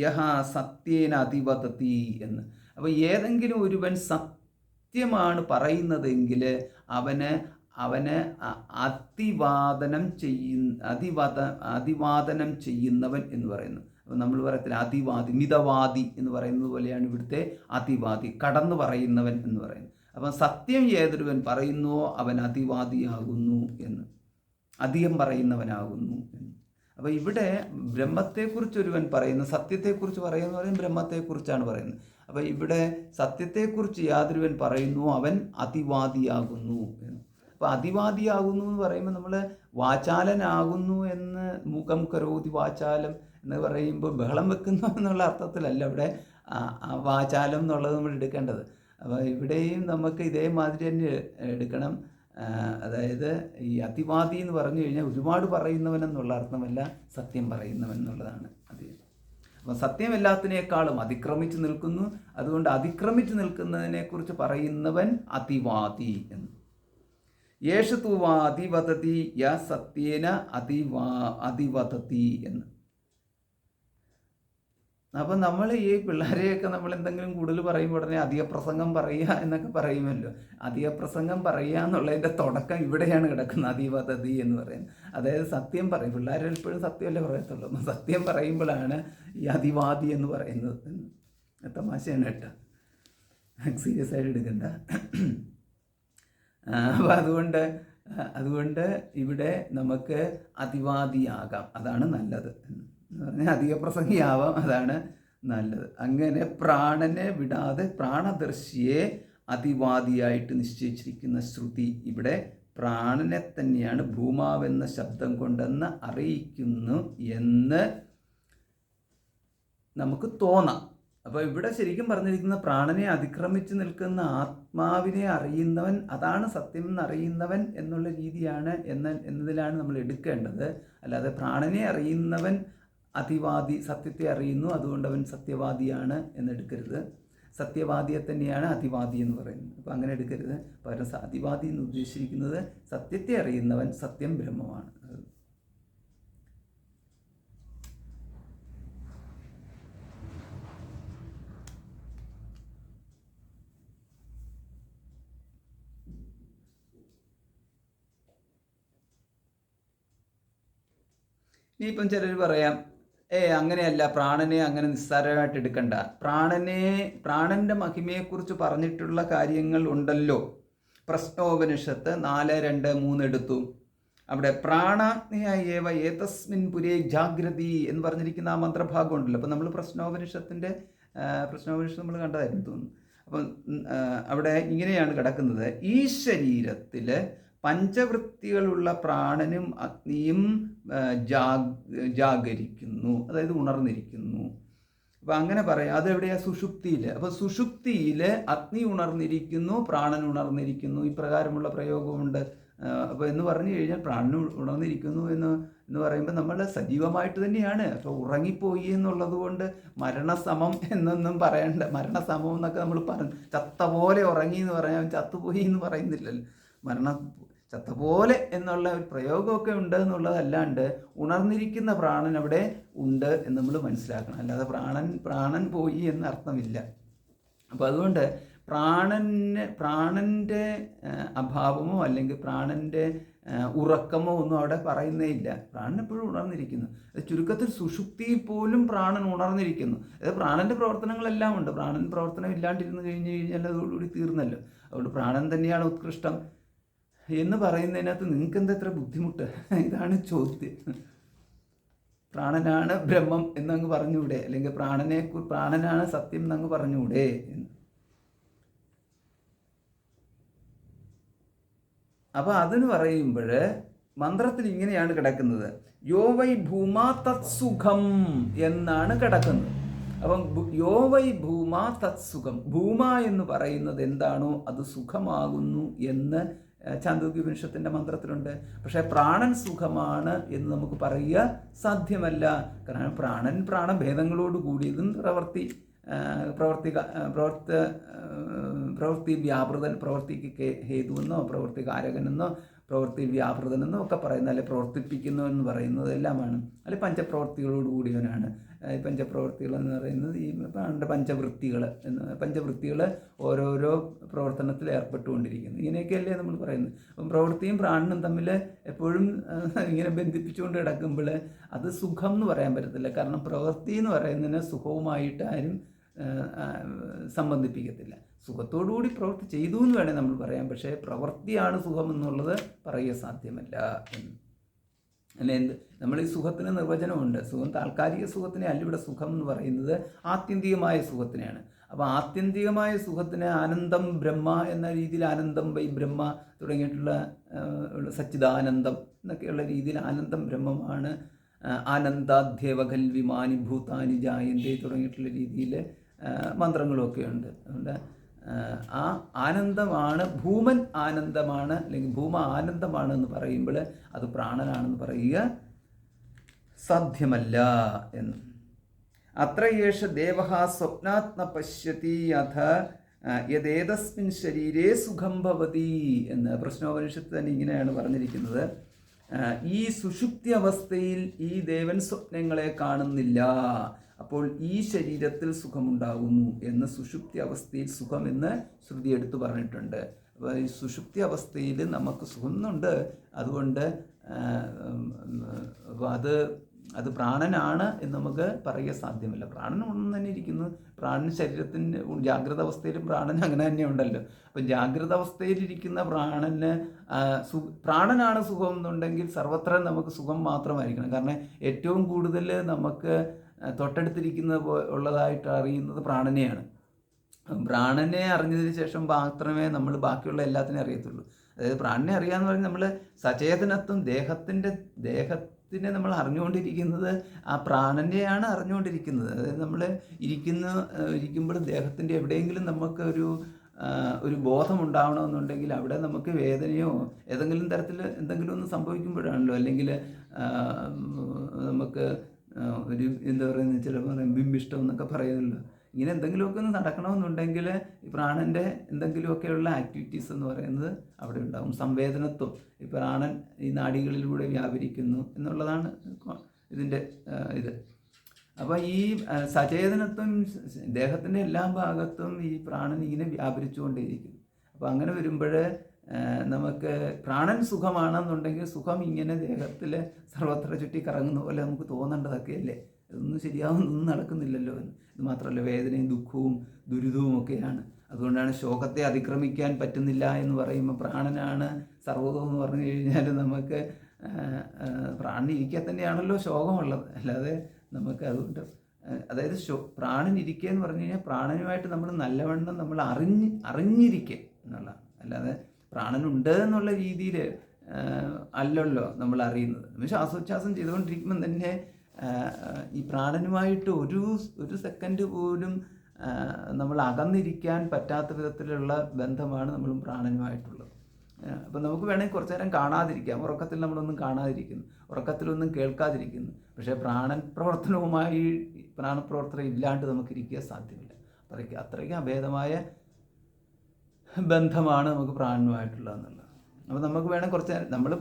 യഹ സത്യേന അതിവദതി എന്ന്. അപ്പോൾ ഏതെങ്കിലും ഒരുവൻ സത്യമാണ് പറയുന്നതെങ്കിൽ അവന് അതിവാദനം ചെയ്യുന്നവൻ എന്ന് പറയുന്നു. അപ്പോൾ നമ്മൾ പറയത്തില്ല അതിവാദി, മിതവാദി എന്ന് പറയുന്നത് പോലെയാണ് ഇവിടുത്തെ അതിവാദി, കടന്നു പറയുന്നവൻ എന്ന് പറയുന്നത്. അപ്പം സത്യം ഏതൊരുവൻ പറയുന്നുവോ അവൻ അതിവാദിയാകുന്നു എന്ന്, അധികം പറയുന്നവനാകുന്നു എന്ന്. അപ്പോൾ ഇവിടെ ബ്രഹ്മത്തെക്കുറിച്ച് ഒരുവൻ പറയുന്നു, സത്യത്തെക്കുറിച്ച് പറയുന്നു പറയും, ബ്രഹ്മത്തെക്കുറിച്ചാണ് പറയുന്നത്. അപ്പോൾ ഇവിടെ സത്യത്തെക്കുറിച്ച് യാതൊരുവൻ പറയുന്നു അവൻ അതിവാദിയാകുന്നു എന്ന്. അപ്പോൾ അതിവാദിയാകുന്നു എന്ന് പറയുമ്പോൾ നമ്മൾ വാചാലനാകുന്നു എന്ന്, മുഖം കരോതി വാചാലം എന്ന് പറയുമ്പോൾ ബഹളം വെക്കുന്നു എന്നുള്ള അർത്ഥത്തിലല്ല ഇവിടെ വാചാലം എന്നുള്ളത് നമ്മൾ എടുക്കേണ്ടത്. അപ്പോൾ ഇവിടെയും നമുക്ക് ഇതേമാതിരി തന്നെ എടുക്കണം. അതായത് ഈ അതിവാദി എന്ന് പറഞ്ഞു കഴിഞ്ഞാൽ ഒരുപാട് പറയുന്നവൻ എന്നുള്ള അർത്ഥമല്ല, സത്യം പറയുന്നവൻ എന്നുള്ളതാണ് അത്. അപ്പം സത്യം എല്ലാത്തിനേക്കാളും അതിക്രമിച്ച് നിൽക്കുന്നു, അതുകൊണ്ട് അതിക്രമിച്ച് നിൽക്കുന്നതിനെക്കുറിച്ച് പറയുന്നവൻ അതിവാദി എന്ന്. യേഷതു വാ അതിവദതി യ സത്യേന അതിവദതി എന്ന്. അപ്പം നമ്മൾ ഈ പിള്ളേരെയൊക്കെ നമ്മൾ എന്തെങ്കിലും കൂടുതൽ പറയുമ്പോൾ ഉടനെ അധിക പ്രസംഗം പറയുക എന്നൊക്കെ പറയുമല്ലോ. അധിക പ്രസംഗം പറയുക എന്നുള്ളതിൻ്റെ തുടക്കം ഇവിടെയാണ് കിടക്കുന്നത്, അതിവദതി എന്ന് പറയുന്നത്. അതായത് സത്യം പറയും, പിള്ളേർ എപ്പോഴും സത്യമല്ലേ പറയത്തുള്ളൂ. സത്യം പറയുമ്പോഴാണ് ഈ അതിവാദി എന്ന് പറയുന്നത്. തമാശയാണ് കേട്ടോ, സീരിയസ് ആയിട്ട് എടുക്കണ്ട. അപ്പോൾ അതുകൊണ്ട് ഇവിടെ നമുക്ക് അതിവാദിയാകാം, അതാണ് നല്ലത് എന്ന് പറഞ്ഞാൽ അധിക പ്രസംഗിയാവാം, അതാണ് നല്ലത്. അങ്ങനെ പ്രാണനെ വിടാതെ പ്രാണദർശിയെ അതിവാദിയായിട്ട് നിശ്ചയിച്ചിരിക്കുന്ന ശ്രുതി ഇവിടെ പ്രാണനെ തന്നെയാണ് ഭൂമാവെന്ന ശബ്ദം കൊണ്ടെന്ന് അറിയിക്കുന്നു എന്ന് നമുക്ക് തോന്നാം. അപ്പോൾ ഇവിടെ ശരിക്കും പറഞ്ഞിരിക്കുന്ന പ്രാണനെ അതിക്രമിച്ച് നിൽക്കുന്ന ആത്മാവിനെ അറിയുന്നവൻ, അതാണ് സത്യം എന്നറിയുന്നവൻ എന്നുള്ള രീതിയാണ് എന്നതിലാണ് നമ്മൾ എടുക്കേണ്ടത്. അല്ലാതെ പ്രാണനെ അറിയുന്നവൻ അതിവാദി, സത്യത്തെ അറിയുന്നു അതുകൊണ്ട് അവൻ സത്യവാദിയാണ് എന്നെടുക്കരുത്. സത്യവാദിയെ തന്നെയാണ് അതിവാദി എന്ന് പറയുന്നത്. അപ്പോൾ അങ്ങനെ എടുക്കരുത്. പകരം അതിവാദി എന്ന് ഉദ്ദേശിച്ചിരിക്കുന്നത് സത്യത്തെ അറിയുന്നവൻ, സത്യം ബ്രഹ്മമാണ്. ഇനിയിപ്പം ചിലർ പറയാം, അങ്ങനെയല്ല, പ്രാണനെ അങ്ങനെ നിസ്സാരമായിട്ട് എടുക്കണ്ട. പ്രാണന്റെ മഹിമയെക്കുറിച്ച് പറഞ്ഞിട്ടുള്ള കാര്യങ്ങൾ ഉണ്ടല്ലോ. പ്രശ്നോപനിഷത്ത് 4:2-3 എടുത്തു. അവിടെ പ്രാണാഗ്നിയേവ ഏതസ്മിൻ പുരേ ജാഗ്രതി എന്ന് പറഞ്ഞിരിക്കുന്ന ആ മന്ത്രഭാഗം ഉണ്ടല്ലോ. അപ്പം നമ്മൾ പ്രശ്നോപനിഷത്ത് നമ്മൾ കണ്ടതായിരുന്നു തോന്നുന്നു. അപ്പം അവിടെ ഇങ്ങനെയാണ് കിടക്കുന്നത്: ഈ ശരീരത്തിൽ പഞ്ചവൃത്തികളുള്ള പ്രാണനും അഗ്നിയും ജാഗരിക്കുന്നു, അതായത് ഉണർന്നിരിക്കുന്നു. അപ്പം അങ്ങനെ പറയാം. അതെവിടെയാണ്? സുഷുപ്തിയിൽ. അപ്പോൾ സുഷുപ്തിയിൽ അഗ്നി ഉണർന്നിരിക്കുന്നു, പ്രാണൻ ഉണർന്നിരിക്കുന്നു, ഇപ്രകാരമുള്ള പ്രയോഗമുണ്ട്. അപ്പോൾ എന്ന് പറഞ്ഞു കഴിഞ്ഞാൽ പ്രാണൻ ഉണർന്നിരിക്കുന്നു എന്ന് പറയുമ്പോൾ നമ്മൾ സജീവമായിട്ട് തന്നെയാണ്. അപ്പോൾ ഉറങ്ങിപ്പോയി എന്നുള്ളത് കൊണ്ട് മരണസമം എന്നൊന്നും പറയണ്ട. മരണസമം എന്നൊക്കെ നമ്മൾ ചത്ത പോലെ ഉറങ്ങി എന്ന് പറയാൻ ചത്തുപോയി എന്ന് പറയുന്നില്ലല്ലോ. ചത്ത പോലെ എന്നുള്ള ഒരു പ്രയോഗമൊക്കെ ഉണ്ട് എന്നുള്ളതല്ലാണ്ട് ഉണർന്നിരിക്കുന്ന പ്രാണൻ അവിടെ ഉണ്ട് എന്ന് നമ്മൾ മനസ്സിലാക്കണം. അല്ലാതെ പ്രാണൻ പോയി എന്ന് അർത്ഥമില്ല. അപ്പോൾ അതുകൊണ്ട് പ്രാണൻ്റെ അഭാവമോ അല്ലെങ്കിൽ പ്രാണൻ്റെ ഉറക്കമോ ഒന്നും അവിടെ പറയുന്നേ ഇല്ല. പ്രാണൻ എപ്പോഴും ഉണർന്നിരിക്കുന്നു. ചുരുക്കത്തിൽ സുഷുപ്തിയിൽ പോലും പ്രാണൻ ഉണർന്നിരിക്കുന്നു. അതായത് പ്രാണൻ്റെ പ്രവർത്തനങ്ങളെല്ലാം ഉണ്ട്. പ്രാണൻ പ്രവർത്തനം ഇല്ലാണ്ടിരുന്ന് കഴിഞ്ഞാൽ അതോടുകൂടി തീർന്നല്ലോ. അതുകൊണ്ട് പ്രാണൻ തന്നെയാണ് ഉത്കൃഷ്ടം എന്ന് പറയുന്നതിനകത്ത് നിങ്ങൾക്ക് എന്താ ഇത്ര ബുദ്ധിമുട്ട്? ഇതാണ് ചോദ്യം. പ്രാണനാണ് ബ്രഹ്മം എന്നങ്ങ് പറഞ്ഞുകൂടെ? അല്ലെങ്കിൽ പ്രാണനാണ് സത്യം എന്നങ്ങ് പറഞ്ഞുകൂടെ എന്ന്. അപ്പോൾ അതിന് പറയുമ്പോൾ മന്ത്രത്തിൽ ഇങ്ങനെയാണ് കിടക്കുന്നത്: യോ വൈ ഭൂമാ തത്സുഖം എന്നാണ് കിടക്കുന്നത്. അപ്പം യോ വൈ ഭൂമാ തത്സുഖം, ഭൂമ എന്ന് പറയുന്നത് എന്താണോ അത് സുഖമാകുന്നു എന്ന് ചാന്തോക്യോപനിഷത്തിൻ്റെ മന്ത്രത്തിലുണ്ട്. പക്ഷേ പ്രാണൻ സുഖമാണ് എന്ന് നമുക്ക് പറയുക സാധ്യമല്ല. കാരണം പ്രാണഭേദങ്ങളോട് കൂടിയതും പ്രവൃത്തി വ്യാപൃതൻ, പ്രവൃത്തിക്ക് ഹേതുവെന്നോ പ്രവൃത്തി കാരകനെന്നോ പ്രവൃത്തി വ്യാപൃതനെന്നോ ഒക്കെ പറയുന്നത്, അല്ലെ പ്രവർത്തിപ്പിക്കുന്നു എന്ന് പറയുന്നത് എല്ലാമാണ്. അല്ലെ പഞ്ചപ്രവൃത്തികളോട് കൂടിയവനാണ്. പഞ്ചപ്രവൃത്തികൾ എന്ന് പറയുന്നത് ഈ പഞ്ചവൃത്തികൾ ഓരോരോ പ്രവർത്തനത്തിൽ ഏർപ്പെട്ടുകൊണ്ടിരിക്കുന്നു. ഇങ്ങനെയൊക്കെയല്ലേ നമ്മൾ പറയുന്നത്. അപ്പം പ്രവൃത്തിയും പ്രാണനും തമ്മിൽ എപ്പോഴും ഇങ്ങനെ ബന്ധിപ്പിച്ചുകൊണ്ട് കിടക്കുമ്പോൾ അത് സുഖം എന്ന് പറയാൻ പറ്റത്തില്ല. കാരണം പ്രവൃത്തി എന്ന് പറയുന്നതിന് സുഖവുമായിട്ട് ആരും സംബന്ധിപ്പിക്കത്തില്ല. സുഖത്തോടുകൂടി പ്രവൃത്തി ചെയ്തു എന്ന് വേണേൽ നമ്മൾ പറയാം. പക്ഷേ പ്രവൃത്തിയാണ് സുഖം എന്നുള്ളത് പറയുക സാധ്യമല്ല എന്ന്. അല്ലെ, നമ്മൾ ഈ സുഖത്തിന് നിർവചനമുണ്ട്. സുഖം താൽക്കാലിക സുഖത്തിനെ അല്ല ഇവിടെ സുഖം എന്ന് പറയുന്നത്, ആത്യന്തികമായ സുഖത്തിനെയാണ്. അപ്പോൾ ആത്യന്തികമായ സുഖത്തിന് ആനന്ദം ബ്രഹ്മ എന്ന രീതിയിൽ ആനന്ദം വൈ ബ്രഹ്മ തുടങ്ങിയിട്ടുള്ള സച്ചിദാനന്ദം എന്നൊക്കെയുള്ള രീതിയിൽ ആനന്ദം ബ്രഹ്മമാണ്. ആനന്ദാധ്യേവകൽവിമാനി ഭൂതാനി ജായന്തേ തുടങ്ങിയിട്ടുള്ള രീതിയിൽ മന്ത്രങ്ങളൊക്കെ ഉണ്ട്. അതുകൊണ്ട് ആ ആനന്ദമാണ്, ഭൂമൻ ആനന്ദമാണ് അല്ലെങ്കിൽ ഭൂമ ആനന്ദമാണ് എന്ന് പറയുമ്പോൾ അത് പ്രാണനാണെന്ന് പറയുക സാധ്യമല്ല എന്ന്. അത്ര യേഷ ദേവഃ സ്വപ്നാത്മ പശ്യതി അഥ യദേതസ്മിൻ ശരീരേ സുഖം ഭവതി എന്ന് പ്രശ്നോപനിഷത്ത് തന്നെ ഇങ്ങനെയാണ് പറഞ്ഞിരിക്കുന്നത്. ഈ സുഷുപ്തി അവസ്ഥയിൽ ഈ ദേവൻ സ്വപ്നങ്ങളെ കാണുന്നില്ല, അപ്പോൾ ഈ ശരീരത്തിൽ സുഖമുണ്ടാകുന്നു എന്ന് സുഷുപ്തി അവസ്ഥയിൽ സുഖമെന്ന് ശ്രുതി എടുത്തു പറഞ്ഞിട്ടുണ്ട്. അപ്പോൾ ഈ സുഷുപ്തി അവസ്ഥയിൽ നമുക്ക് സുഖമുണ്ട്. അതുകൊണ്ട് അത് പ്രാണനാണ് എന്ന് നമുക്ക് പറയുക സാധ്യമല്ല. പ്രാണൻ ഉണർന്നു തന്നെ ഇരിക്കുന്നു. പ്രാണൻ ശരീരത്തിൻ്റെ ജാഗ്രത അവസ്ഥയിലും പ്രാണൻ അങ്ങനെ തന്നെ ഉണ്ടല്ലോ. അപ്പം ജാഗ്രത അവസ്ഥയിലിരിക്കുന്ന പ്രാണനാണ് സുഖം എന്നുണ്ടെങ്കിൽ സർവത്ര നമുക്ക് സുഖം മാത്രമായിരിക്കണം. കാരണം ഏറ്റവും കൂടുതൽ നമുക്ക് തൊട്ടടുത്തിരിക്കുന്ന ഉള്ളതായിട്ട് അറിയുന്നത് പ്രാണനെയാണ്. പ്രാണനെ അറിഞ്ഞതിന് ശേഷം മാത്രമേ നമ്മൾ ബാക്കിയുള്ള എല്ലാത്തിനെയും അറിയത്തുള്ളൂ. അതായത് പ്രാണനെ അറിയാന്ന് പറഞ്ഞാൽ നമ്മൾ സചേതനത്വം ദേഹത്തിനെ നമ്മൾ അറിഞ്ഞുകൊണ്ടിരിക്കുന്നത് ആ പ്രാണനെയാണ് അറിഞ്ഞുകൊണ്ടിരിക്കുന്നത്. അതായത് നമ്മൾ ഇരിക്കുമ്പോൾ ദേഹത്തിൻ്റെ എവിടെയെങ്കിലും നമുക്ക് ഒരു ബോധം ഉണ്ടാവണമെന്നുണ്ടെങ്കിൽ അവിടെ നമുക്ക് വേദനയോ ഏതെങ്കിലും തരത്തിൽ എന്തെങ്കിലും ഒന്ന് സംഭവിക്കുമ്പോഴാണല്ലോ, അല്ലെങ്കിൽ നമുക്ക് ഒരു എന്താ പറയുന്നത്, ചിലപ്പോൾ പറയും ബിംബിഷ്ടം എന്നൊക്കെ പറയുമല്ലോ. ഇങ്ങനെ എന്തെങ്കിലുമൊക്കെ ഒന്ന് നടക്കണമെന്നുണ്ടെങ്കിൽ ഈ പ്രാണൻ്റെ എന്തെങ്കിലുമൊക്കെയുള്ള ആക്ടിവിറ്റീസ് എന്ന് പറയുന്നത് അവിടെ ഉണ്ടാകും. സംവേദനത്വം, ഈ പ്രാണൻ ഈ നാഡികളിലൂടെ വ്യാപരിക്കുന്നു എന്നുള്ളതാണ് ഇതിൻ്റെ ഇത്. അപ്പോൾ ഈ സചേതനത്വം ദേഹത്തിൻ്റെ എല്ലാ ഭാഗത്തും ഈ പ്രാണൻ ഇങ്ങനെ വ്യാപരിച്ചുകൊണ്ടേയിരിക്കുന്നു. അപ്പോൾ അങ്ങനെ വരുമ്പോൾ നമുക്ക് പ്രാണൻ സുഖമാണെന്നുണ്ടെങ്കിൽ സുഖം ഇങ്ങനെ ദേഹത്തിൽ സർവത്ര ചുറ്റി കറങ്ങുന്ന പോലെ നമുക്ക് തോന്നേണ്ടതൊക്കെ അല്ലേ. ഇതൊന്നും ശരിയാവുന്നൊന്നും നടക്കുന്നില്ലല്ലോ എന്ന്. ഇത് മാത്രമല്ല, വേദനയും ദുഃഖവും ദുരിതവും ഒക്കെയാണ്. അതുകൊണ്ടാണ് ശോകത്തെ അതിക്രമിക്കാൻ പറ്റുന്നില്ല എന്ന് പറയുമ്പോൾ പ്രാണനാണ് സർവ്വതം എന്ന് പറഞ്ഞു കഴിഞ്ഞാൽ നമുക്ക് പ്രാണൻ ഇരിക്കാൻ തന്നെയാണല്ലോ ശോകമുള്ളത്. അല്ലാതെ നമുക്ക് അതുകൊണ്ട് അതായത് പ്രാണൻ ഇരിക്കുക എന്ന് പറഞ്ഞു കഴിഞ്ഞാൽ പ്രാണനുമായിട്ട് നമ്മൾ നല്ലവണ്ണം നമ്മൾ അറിഞ്ഞിരിക്കുക എന്നുള്ളതാണ്. അല്ലാതെ പ്രാണനുണ്ട് എന്നുള്ള രീതിയിൽ അല്ലല്ലോ നമ്മൾ അറിയുന്നത്. നമ്മൾ ശ്വാസോച്ഛ്വാസം ചെയ്തുകൊണ്ടിരിക്കുമ്പം തന്നെ ഈ പ്രാണനുമായിട്ട് ഒരു സെക്കൻഡ് പോലും നമ്മൾ അകന്നിരിക്കാൻ പറ്റാത്ത വിധത്തിലുള്ള ബന്ധമാണ് നമ്മളും പ്രാണനുമായിട്ടുള്ളത്. അപ്പം നമുക്ക് വേണമെങ്കിൽ കുറച്ചു നേരം കാണാതിരിക്കാം, ഉറക്കത്തിൽ നമ്മളൊന്നും കാണാതിരിക്കുന്നു, ഉറക്കത്തിലൊന്നും കേൾക്കാതിരിക്കുന്നു. പക്ഷേ പ്രാണപ്രവർത്തനവുമായി പ്രാണപ്രവർത്തനം ഇല്ലാണ്ട് നമുക്കിരിക്കുക സാധ്യമല്ല. അത്രയ്ക്ക് അഭേദമായ ബന്ധമാണ് നമുക്ക് പ്രാണനുമായിട്ടുള്ളതെന്നുള്ളത്. അപ്പോൾ നമുക്ക് വേണമെങ്കിൽ കുറച്ച് നേരം നമ്മൾ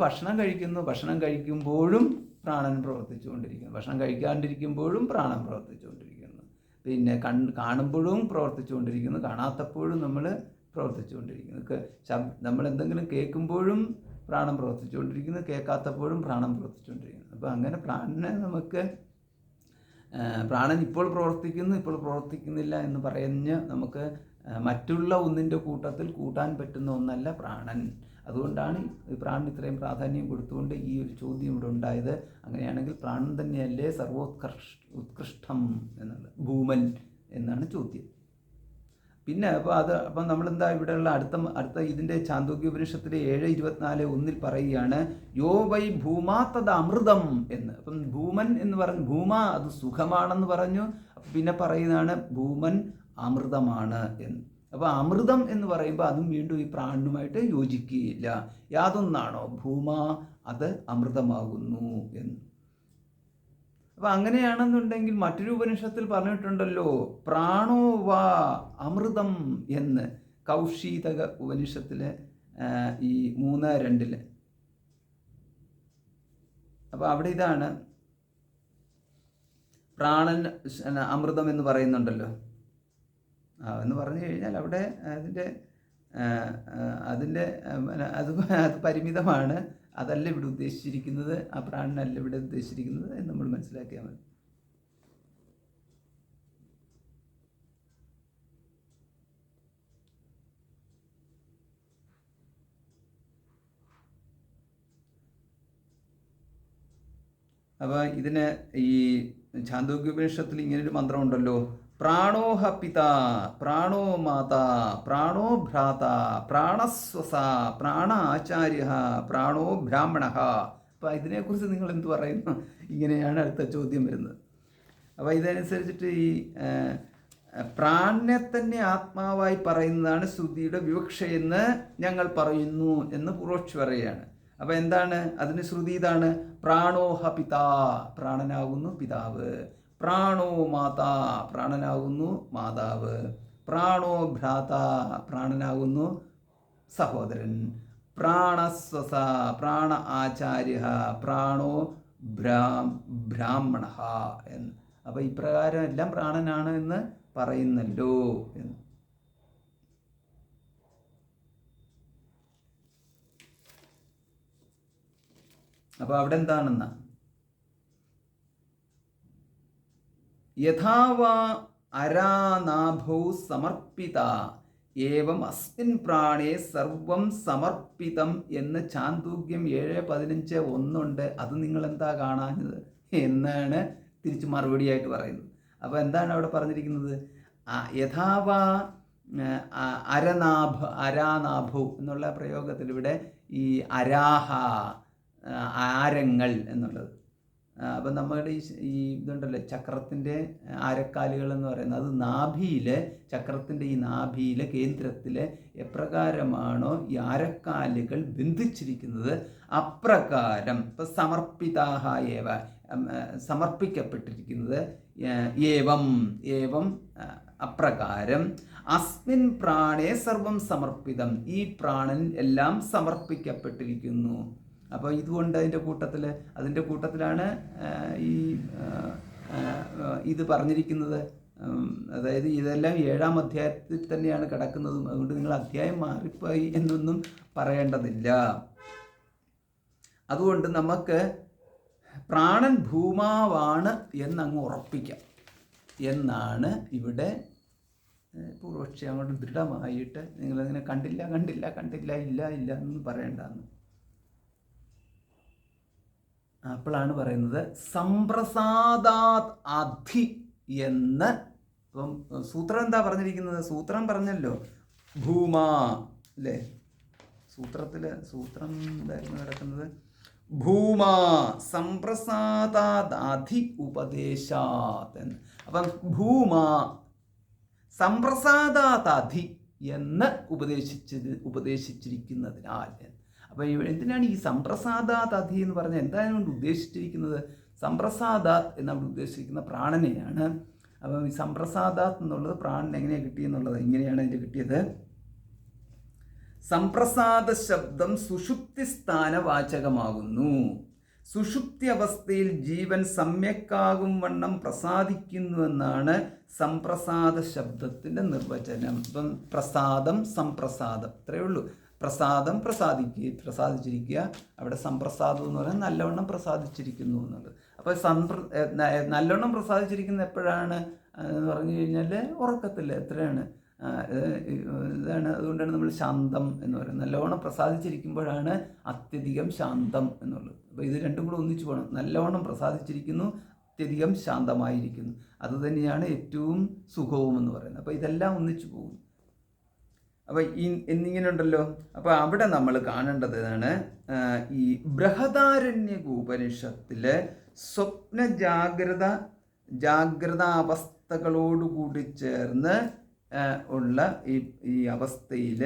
ഭക്ഷണം കഴിക്കുമ്പോഴും പ്രാണൻ പ്രവർത്തിച്ചുകൊണ്ടിരിക്കുന്നു, ഭക്ഷണം കഴിക്കാണ്ടിരിക്കുമ്പോഴും പ്രാണൻ പ്രവർത്തിച്ചുകൊണ്ടിരിക്കുന്നു, പിന്നെ കാണുമ്പോഴും പ്രവർത്തിച്ചുകൊണ്ടിരിക്കുന്നു, കാണാത്തപ്പോഴും നമ്മൾ പ്രവർത്തിച്ചുകൊണ്ടിരിക്കുന്നു. നമ്മൾ എന്തെങ്കിലും കേൾക്കുമ്പോഴും പ്രാണൻ പ്രവർത്തിച്ചുകൊണ്ടിരിക്കുന്നു, കേൾക്കാത്തപ്പോഴും പ്രാണൻ പ്രവർത്തിച്ചുകൊണ്ടിരിക്കുന്നു. അപ്പോൾ അങ്ങനെ പ്രാണൻ ഇപ്പോൾ പ്രവർത്തിക്കുന്നു, ഇപ്പോൾ പ്രവർത്തിക്കുന്നില്ല എന്ന് പറഞ്ഞ് നമുക്ക് മറ്റുള്ള ഒന്നിൻ്റെ കൂട്ടത്തിൽ കൂട്ടാൻ പറ്റുന്ന ഒന്നല്ല പ്രാണൻ. അതുകൊണ്ടാണ് പ്രാണൻ ഇത്രയും പ്രാധാന്യം കൊടുത്തുകൊണ്ട് ഈ ഒരു ചോദ്യം ഇവിടെ ഉണ്ടായത്. അങ്ങനെയാണെങ്കിൽ പ്രാണൻ തന്നെയല്ലേ ഉത്കൃഷ്ടം എന്നുള്ളത്, ഭൂമൻ എന്നാണ് ചോദ്യം. പിന്നെ അപ്പം നമ്മളെന്താ ഇവിടെയുള്ള അടുത്ത ഇതിൻ്റെ ഛാന്തോക്യോപനിഷത്തിലെ 7:24 പറയുകയാണ്, യോ വൈ ഭൂമാ തത് അമൃതം എന്ന്. അപ്പം ഭൂമൻ എന്ന് പറഞ്ഞു, ഭൂമ അത് സുഖമാണെന്ന് പറഞ്ഞു. പിന്നെ പറയുന്നതാണ് ഭൂമൻ അമൃതമാണ് എന്ന്. അപ്പോൾ അമൃതം എന്ന് പറയുമ്പോൾ അതും വീണ്ടും ഈ പ്രാണനുമായിട്ട് യോജിക്കുകയില്ല. യാതൊന്നാണോ ഭൂമ അത് അമൃതമാകുന്നു എന്ന്. അപ്പം അങ്ങനെയാണെന്നുണ്ടെങ്കിൽ മറ്റൊരു ഉപനിഷത്തിൽ പറഞ്ഞിട്ടുണ്ടല്ലോ, പ്രാണോ വാ അമൃതം എന്ന്. കൗശീതക ഉപനിഷത്തിലെ ഈ 3:2. അപ്പോൾ അവിടെ ഇതാണ് പ്രാണൻ അമൃതം എന്ന് പറയുന്നുണ്ടല്ലോ എന്ന് പറഞ്ഞു കഴിഞ്ഞാൽ അവിടെ അത് പരിമിതമാണ്. അതല്ല ഇവിടെ ഉദ്ദേശിച്ചിരിക്കുന്നത്, ആ പ്രാണനല്ല ഇവിടെ ഉദ്ദേശിച്ചിരിക്കുന്നത് എന്ന് നമ്മൾ മനസ്സിലാക്കിയാൽ മതി. അപ്പോൾ ഇതിന് ഈ ഛാന്തോക്യോപനിഷത്തിൽ ഇങ്ങനൊരു മന്ത്രമുണ്ടല്ലോ, പ്രാണോഹ പിത, പ്രാണോ മാത, പ്രാണോ ഭ്രാത, പ്രാണസ്വസ, പ്രാണ ആചാര്യ, പ്രാണോ ബ്രാഹ്മണ. അപ്പോൾ ഇതിനെക്കുറിച്ച് നിങ്ങൾ എന്ത് പറയുന്നു? ഇങ്ങനെയാണ് അടുത്ത ചോദ്യം വരുന്നത്. അപ്പോൾ ഇതനുസരിച്ചിട്ട് ഈ പ്രാണനെ തന്നെ ആത്മാവായി പറയുന്നതാണ് ശ്രുതിയുടെ വിവക്ഷയെന്ന് ഞങ്ങൾ പറയുന്നു എന്ന് പൂർവക്ഷി പറയുകയാണ്. അപ്പോൾ എന്താണ് അതിന് ശ്രുതി? ഇതാണ്, പ്രാണോഹ പിത, പ്രാണനാകുന്നു പിതാവ്, പ്രാണോ മാതാ, പ്രാണനാകുന്നു മാതാവ്, പ്രാണോ ഭ്രാത, പ്രാണനാകുന്നു സഹോദരൻ, പ്രാണസ്വസ, പ്രാണ ആചാര്യ, പ്രാണോ ബ്രാഹ്മണ എന്ന്. അപ്പോൾ ഇപ്രകാരം എല്ലാം പ്രാണനാണ് എന്ന് പറയുന്നല്ലോ എന്ന്. അപ്പോൾ അവിടെ എന്താണെന്നാ, യഥാവാ അരാനാഭൗ സമർപ്പിത ഏവം അസ്മിൻ പ്രാണേ സർവം സമർപ്പിതം എന്ന് ഛാന്തോക്യം 7:15 1 അത് നിങ്ങൾ എന്താ കാണാഞ്ഞത് എന്നാണ് തിരിച്ച് മറുപടിയായിട്ട് പറയുന്നത്. അപ്പോൾ എന്താണ് അവിടെ പറഞ്ഞിരിക്കുന്നത്? യഥാവാ അരാനാഭു എന്നുള്ള പ്രയോഗത്തിൽ ഇവിടെ ഈ അരാഹ, ആരങ്ങൾ എന്നുള്ളത്. അപ്പം നമ്മുടെ ഈ ഇതുണ്ടല്ലോ ചക്രത്തിൻ്റെ ആരക്കാലുകൾ എന്ന് പറയുന്നത്, അത് നാഭിയിൽ, ചക്രത്തിൻ്റെ ഈ നാഭിയിലെ കേന്ദ്രത്തിൽ എപ്രകാരമാണോ ഈ ആരക്കാലുകൾ ബന്ധിച്ചിരിക്കുന്നത് അപ്രകാരം ഇപ്പം സമർപ്പിതാഹ ഏവ, സമർപ്പിക്കപ്പെട്ടിരിക്കുന്നത്, ഏവം അപ്രകാരം അസ്മിൻ പ്രാണേ സർവം സമർപ്പിതം, ഈ പ്രാണൻ എല്ലാം സമർപ്പിക്കപ്പെട്ടിരിക്കുന്നു. അപ്പോൾ ഇതുകൊണ്ട് അതിൻ്റെ കൂട്ടത്തിലാണ് ഈ ഇത് പറഞ്ഞിരിക്കുന്നത്. അതായത് ഇതെല്ലാം 7-ാം അധ്യായത്തിൽ തന്നെയാണ് കിടക്കുന്നതും. അതുകൊണ്ട് നിങ്ങൾ അധ്യായം മാറിപ്പോയി എന്നൊന്നും പറയേണ്ടതില്ല. അതുകൊണ്ട് നമുക്ക് പ്രാണൻ ഭൂമാവാണ് എന്നങ്ങ് ഉറപ്പിക്കാം എന്നാണ് ഇവിടെ പൂർവക്ഷി അങ്ങോട്ട് ദൃഢമായിട്ട് നിങ്ങളതിനെ കണ്ടില്ല ഇല്ല എന്നൊന്നും പറയേണ്ടെന്ന്. അപ്പോഴാണ് പറയുന്നത് സംപ്രസാദാത് അധി എന്ന്. ഇപ്പം സൂത്രം എന്താ പറഞ്ഞിരിക്കുന്നത്? സൂത്രം പറഞ്ഞല്ലോ ഭൂമാ അല്ലേ? സൂത്രം എന്തായിരുന്നു കിടക്കുന്നത്? ഭൂമാ സംപ്രസാദാത് അധി ഉപദേശാത് എന്ന്. അപ്പം ഭൂമാ സംപ്രസാദാത് അധി എന്ന് ഉപദേശിച്ചിരിക്കുന്നതിനാൽ. അപ്പോൾ എന്തിനാണ് ഈ സംപ്രസാദാത് അധി എന്ന് പറഞ്ഞാൽ എന്താണ് കൊണ്ട് ഉദ്ദേശിച്ചിരിക്കുന്നത്? സംപ്രസാദാത് എന്നവിടെ ഉദ്ദേശിക്കുന്ന പ്രാണനെയാണ്. അപ്പം ഈ സംപ്രസാദാത് എന്നുള്ളത് പ്രാണൻ എങ്ങനെയാണ് കിട്ടിയെന്നുള്ളത് ഇങ്ങനെയാണ് അതിൻ്റെ കിട്ടിയത്. സംപ്രസാദ ശബ്ദം സുഷുപ്തി സ്ഥാനവാചകമാകുന്നു. സുഷുപ്തി അവസ്ഥയിൽ ജീവൻ സമ്യക്കാകും വണ്ണം പ്രസാദിക്കുന്നുവെന്നാണ് സംപ്രസാദ ശബ്ദത്തിൻ്റെ നിർവചനം. ഇപ്പം പ്രസാദം, സംപ്രസാദം ഇത്രയേ ഉള്ളൂ. പ്രസാദം പ്രസാദിച്ചിരിക്കുക, അവിടെ സംപ്രസാദം എന്ന് പറഞ്ഞാൽ നല്ലവണ്ണം പ്രസാദിച്ചിരിക്കുന്നു എന്നുള്ളത്. അപ്പോൾ നല്ലവണ്ണം പ്രസാദിച്ചിരിക്കുന്നത് എപ്പോഴാണ് എന്ന് പറഞ്ഞു കഴിഞ്ഞാൽ ഉറക്കത്തിൽ. എത്രയാണ് ഇതാണ്. അതുകൊണ്ടാണ് നമ്മൾ ശാന്തം എന്ന് പറയുന്നത്. നല്ലവണ്ണം പ്രസാദിച്ചിരിക്കുമ്പോഴാണ് അത്യധികം ശാന്തം എന്നുള്ളത്. അപ്പോൾ ഇത് രണ്ടും കൂടെ ഒന്നിച്ചു പോകണം. നല്ലവണ്ണം പ്രസാദിച്ചിരിക്കുന്നു, അത്യധികം ശാന്തമായിരിക്കുന്നു, അതുതന്നെയാണ് ഏറ്റവും സുഖവും എന്ന് പറയുന്നത്. അപ്പോൾ ഇതെല്ലാം ഒന്നിച്ചു പോകും. അപ്പോൾ എന്നിങ്ങനെ ഉണ്ടല്ലോ. അപ്പോൾ അവിടെ നമ്മൾ കാണേണ്ടതാണ് ഈ ബൃഹദാരണ്യക ഉപനിഷത്തിലെ സ്വപ്ന ജാഗ്രതാവസ്ഥകളോടുകൂടി ചേർന്ന് ഉള്ള ഈ അവസ്ഥയിൽ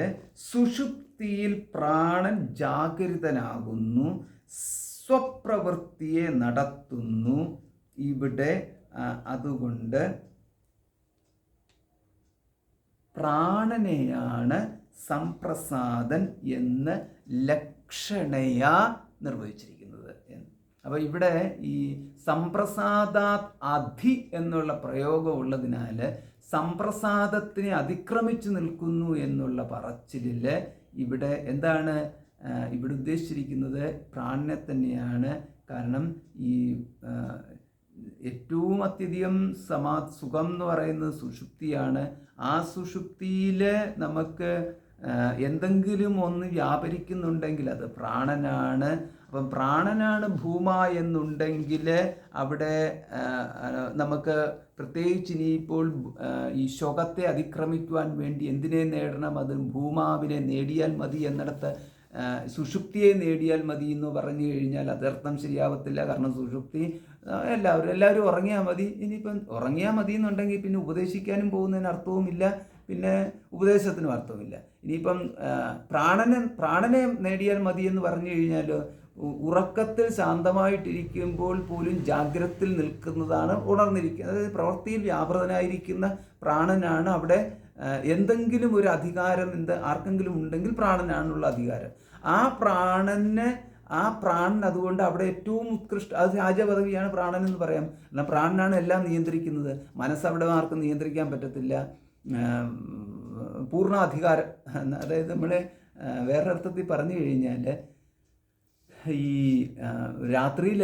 സുഷുപ്തിയിൽ പ്രാണൻ ജാഗരിതനാകുന്നു, സ്വപ്രവൃത്തിയെ നടത്തുന്നു. ഇവിടെ അതുകൊണ്ട് പ്രാണനെയാണ് സംപ്രസാദൻ എന്ന് ലക്ഷണയാ നിർവചിച്ചിരിക്കുന്നത് എന്ന്. അപ്പോൾ ഇവിടെ ഈ സംപ്രസാദാത് അധി എന്നുള്ള പ്രയോഗം ഉള്ളതിനാൽ സംപ്രസാദത്തിനെ അതിക്രമിച്ചു നിൽക്കുന്നു എന്നുള്ള പറച്ചിലിൽ ഇവിടെ എന്താണ് ഇവിടെ ഉദ്ദേശിച്ചിരിക്കുന്നത്? പ്രാണനെ തന്നെയാണ്. കാരണം ഈ ഏറ്റവും അത്യധികം സുഖം എന്ന് പറയുന്നത് സുഷുപ്തിയാണ്. ആ സുഷുപ്തിയിൽ നമുക്ക് എന്തെങ്കിലും ഒന്ന് വ്യാപരിക്കുന്നുണ്ടെങ്കിൽ അത് പ്രാണനാണ്. അപ്പം പ്രാണനാണ് ഭൂമ എന്നുണ്ടെങ്കിൽ അവിടെ നമുക്ക് പ്രത്യേകിച്ച് ഇനിയിപ്പോൾ ഈ ശോകത്തെ അതിക്രമിക്കുവാൻ വേണ്ടി എന്തിനെ നേടണം? അത് ഭൂമാവിനെ നേടിയാൽ മതി എന്നിടത്ത് സുഷുപ്തിയെ നേടിയാൽ മതി എന്ന് പറഞ്ഞു കഴിഞ്ഞാൽ അതർത്ഥം ശരിയാവത്തില്ല. കാരണം സുഷുപ്തി എല്ലാവരും ഉറങ്ങിയാൽ മതി. ഇനിയിപ്പം ഉറങ്ങിയാൽ മതി എന്നുണ്ടെങ്കിൽ പിന്നെ ഉപദേശിക്കാനും പോകുന്നതിന് അർത്ഥവുമില്ല, പിന്നെ ഉപദേശത്തിനും അർത്ഥമില്ല. ഇനിയിപ്പം പ്രാണനെ നേടിയാൽ മതി എന്ന് പറഞ്ഞു കഴിഞ്ഞാൽ ഉറക്കത്തിൽ ശാന്തമായിട്ടിരിക്കുമ്പോൾ പോലും ജാഗ്രതയിൽ നിൽക്കുന്നതാണ് ഉണർന്നിരിക്കുന്നത്. അതായത് പ്രവൃത്തിയിൽ വ്യാപൃതനായിരിക്കുന്ന പ്രാണനാണ് അവിടെ. എന്തെങ്കിലും ഒരു അധികാരം ആർക്കെങ്കിലും ഉണ്ടെങ്കിൽ പ്രാണനാണുള്ള അധികാരം. ആ പ്രാണൻ അതുകൊണ്ട് അവിടെ ഏറ്റവും അത് രാജപദവിയാണ് പ്രാണൻ എന്ന് പറയാം. എന്നാൽ പ്രാണനാണ് എല്ലാം നിയന്ത്രിക്കുന്നത്. മനസ്സവിടെ ആർക്കും നിയന്ത്രിക്കാൻ പറ്റത്തില്ല. പൂർണ്ണ അധികാരം. അതായത് നമ്മളെ വേറൊരർത്ഥത്തിൽ പറഞ്ഞു കഴിഞ്ഞാൽ ഈ രാത്രിയിൽ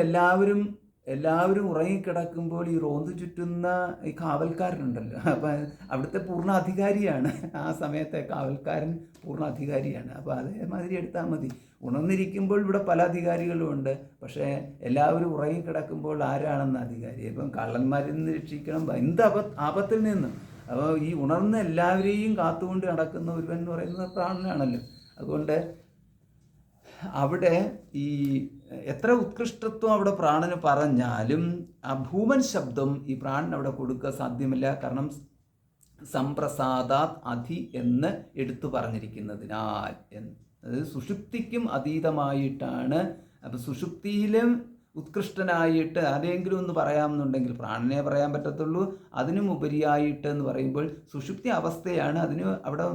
എല്ലാവരും ഉറങ്ങിക്കിടക്കുമ്പോൾ ഈ റോന്ത് ചുറ്റുന്ന ഈ കാവൽക്കാരനുണ്ടല്ലോ, അപ്പം അവിടുത്തെ പൂർണ്ണ അധികാരിയാണ്. ആ സമയത്തെ കാവൽക്കാരൻ പൂർണ്ണ അധികാരിയാണ്. അപ്പോൾ അതേമാതിരി എടുത്താൽ മതി. ഉണർന്നിരിക്കുമ്പോൾ ഇവിടെ പല അധികാരികളും ഉണ്ട്, പക്ഷേ എല്ലാവരും ഉറങ്ങിക്കിടക്കുമ്പോൾ ആരാണെന്ന് അധികാരി? ഇപ്പം കള്ളന്മാരിൽ നിന്ന് രക്ഷിക്കണം, എന്ത് ആപത്തിൽ നിന്നും. അപ്പോൾ ഈ ഉണർന്ന എല്ലാവരെയും കാത്തുകൊണ്ട് നടക്കുന്ന ഒരുവൻ എന്ന് പറയുന്നത് പ്രാണനാണല്ലോ. അതുകൊണ്ട് അവിടെ ഈ എത്ര ഉത്കൃഷ്ടത്വം അവിടെ പ്രാണന് പറഞ്ഞാലും ആ ഭൂമൻ ശബ്ദം ഈ പ്രാണൻ അവിടെ കൊടുക്കുക സാധ്യമല്ല. കാരണം സംപ്രസാദാത് അധി എന്ന് എടുത്തു പറഞ്ഞിരിക്കുന്നതിനാൽ അതായത് സുഷുപ്തിക്കും അതീതമായിട്ടാണ്. അപ്പം സുഷുപ്തിയിലും ഉത്കൃഷ്ടനായിട്ട് ആരെങ്കിലും ഒന്ന് പറയാമെന്നുണ്ടെങ്കിൽ പ്രാണനെ പറയാൻ പറ്റത്തുള്ളൂ. അതിനും ഉപരിയായിട്ട് എന്ന് പറയുമ്പോൾ സുഷുപ്തി അവസ്ഥയാണ്, അതിന് അവിടെ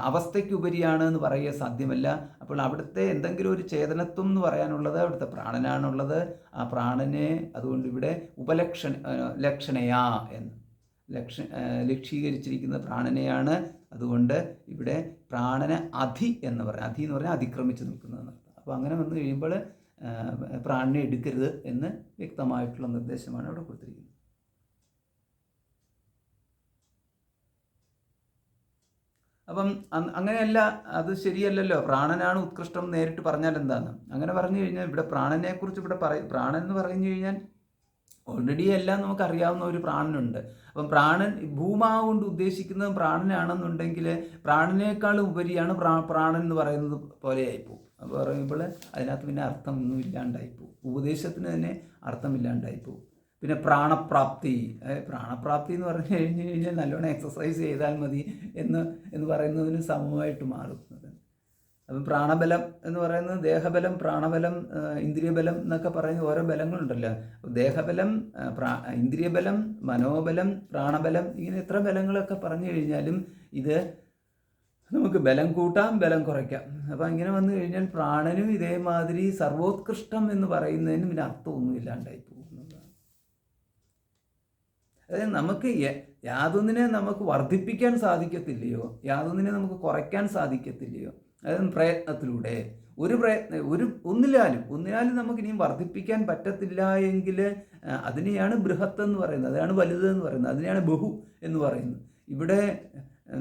അവസ്ഥയ്ക്ക് ഉപരിയാണ് എന്ന് പറയുക സാധ്യമല്ല. അപ്പോൾ അവിടുത്തെ എന്തെങ്കിലും ഒരു ചേതനത്വം എന്ന് പറയാനുള്ളത് അവിടുത്തെ പ്രാണനാണുള്ളത്. ആ പ്രാണനെ അതുകൊണ്ട് ഇവിടെ ലക്ഷണയാ എന്ന് ലക്ഷീകരിച്ചിരിക്കുന്ന പ്രാണനെയാണ്. അതുകൊണ്ട് ഇവിടെ പ്രാണനെ അധി എന്ന് പറയാം. അധി എന്ന് പറഞ്ഞാൽ അതിക്രമിച്ച് നിൽക്കുന്നതെന്നർത്ഥം. അപ്പോൾ അങ്ങനെ വന്നു കഴിയുമ്പോൾ പ്രാണനെ എടുക്കരുത് എന്ന് വ്യക്തമായിട്ടുള്ള നിർദ്ദേശമാണ് അവിടെ കൊടുത്തിരിക്കുന്നത്. അപ്പം അങ്ങനെയല്ല, അത് ശരിയല്ലല്ലോ. പ്രാണനാണ് ഉത്കൃഷ്ടം നേരിട്ട് പറഞ്ഞാൽ എന്താണ്? അങ്ങനെ പറഞ്ഞു കഴിഞ്ഞാൽ ഇവിടെ പ്രാണനെക്കുറിച്ച് ഇവിടെ പ്രാണൻ എന്ന് പറഞ്ഞു കഴിഞ്ഞാൽ ഓൾറെഡി എല്ലാം നമുക്കറിയാവുന്ന ഒരു പ്രാണനുണ്ട്. അപ്പം പ്രാണൻ ഭൂമാ കൊണ്ട് ഉദ്ദേശിക്കുന്നത് പ്രാണനാണെന്നുണ്ടെങ്കിൽ പ്രാണനേക്കാളും ഉപരിയാണ് പ്രാണൻ എന്ന് പറയുന്നത് പോലെയായിപ്പോവും. അപ്പോൾ പറയുമ്പോൾ അതിനകത്ത് പിന്നെ അർത്ഥമൊന്നും ഇല്ലാണ്ടായിപ്പോവും. ഉപദേശത്തിന് തന്നെ അർത്ഥമില്ലാണ്ടായിപ്പോവും. പിന്നെ പ്രാണപ്രാപ്തി എന്ന് പറഞ്ഞു കഴിഞ്ഞാൽ നല്ലോണം എക്സസൈസ് ചെയ്താൽ മതി എന്ന് പറയുന്നതിന് സമമായിട്ട് മാറും. അപ്പം പ്രാണബലം എന്ന് പറയുന്നത് ദേഹബലം, പ്രാണബലം, ഇന്ദ്രിയബലം എന്നൊക്കെ പറയുന്ന ഓരോ ബലങ്ങളുണ്ടല്ലോ. ദേഹബലം, ഇന്ദ്രിയബലം, മനോബലം, പ്രാണബലം, ഇങ്ങനെ എത്ര ബലങ്ങളൊക്കെ പറഞ്ഞു കഴിഞ്ഞാലും ഇത് നമുക്ക് ബലം കൂട്ടാം, ബലം കുറയ്ക്കാം. അപ്പം ഇങ്ങനെ വന്നു കഴിഞ്ഞാൽ പ്രാണനും ഇതേമാതിരി സർവോത്കൃഷ്ടം എന്ന് പറയുന്നതിന് പിന്നെ അർത്ഥമൊന്നും ഇല്ലാണ്ടായി പോകുന്നതാണ്. അതായത് നമുക്ക് യാതൊന്നിനെ നമുക്ക് വർദ്ധിപ്പിക്കാൻ സാധിക്കത്തില്ലയോ, യാതൊന്നിനെ നമുക്ക് കുറയ്ക്കാൻ സാധിക്കത്തില്ലയോ. അതായത് പ്രയത്നത്തിലൂടെ ഒന്നിലാലും നമുക്ക് ഇനിയും വർദ്ധിപ്പിക്കാൻ പറ്റത്തില്ല എങ്കിൽ അതിനെയാണ് ബൃഹത്ത് എന്ന് പറയുന്നത്, അതാണ് വലുത് എന്ന് പറയുന്നത്, അതിനെയാണ് ബഹു എന്ന് പറയുന്നത്. ഇവിടെ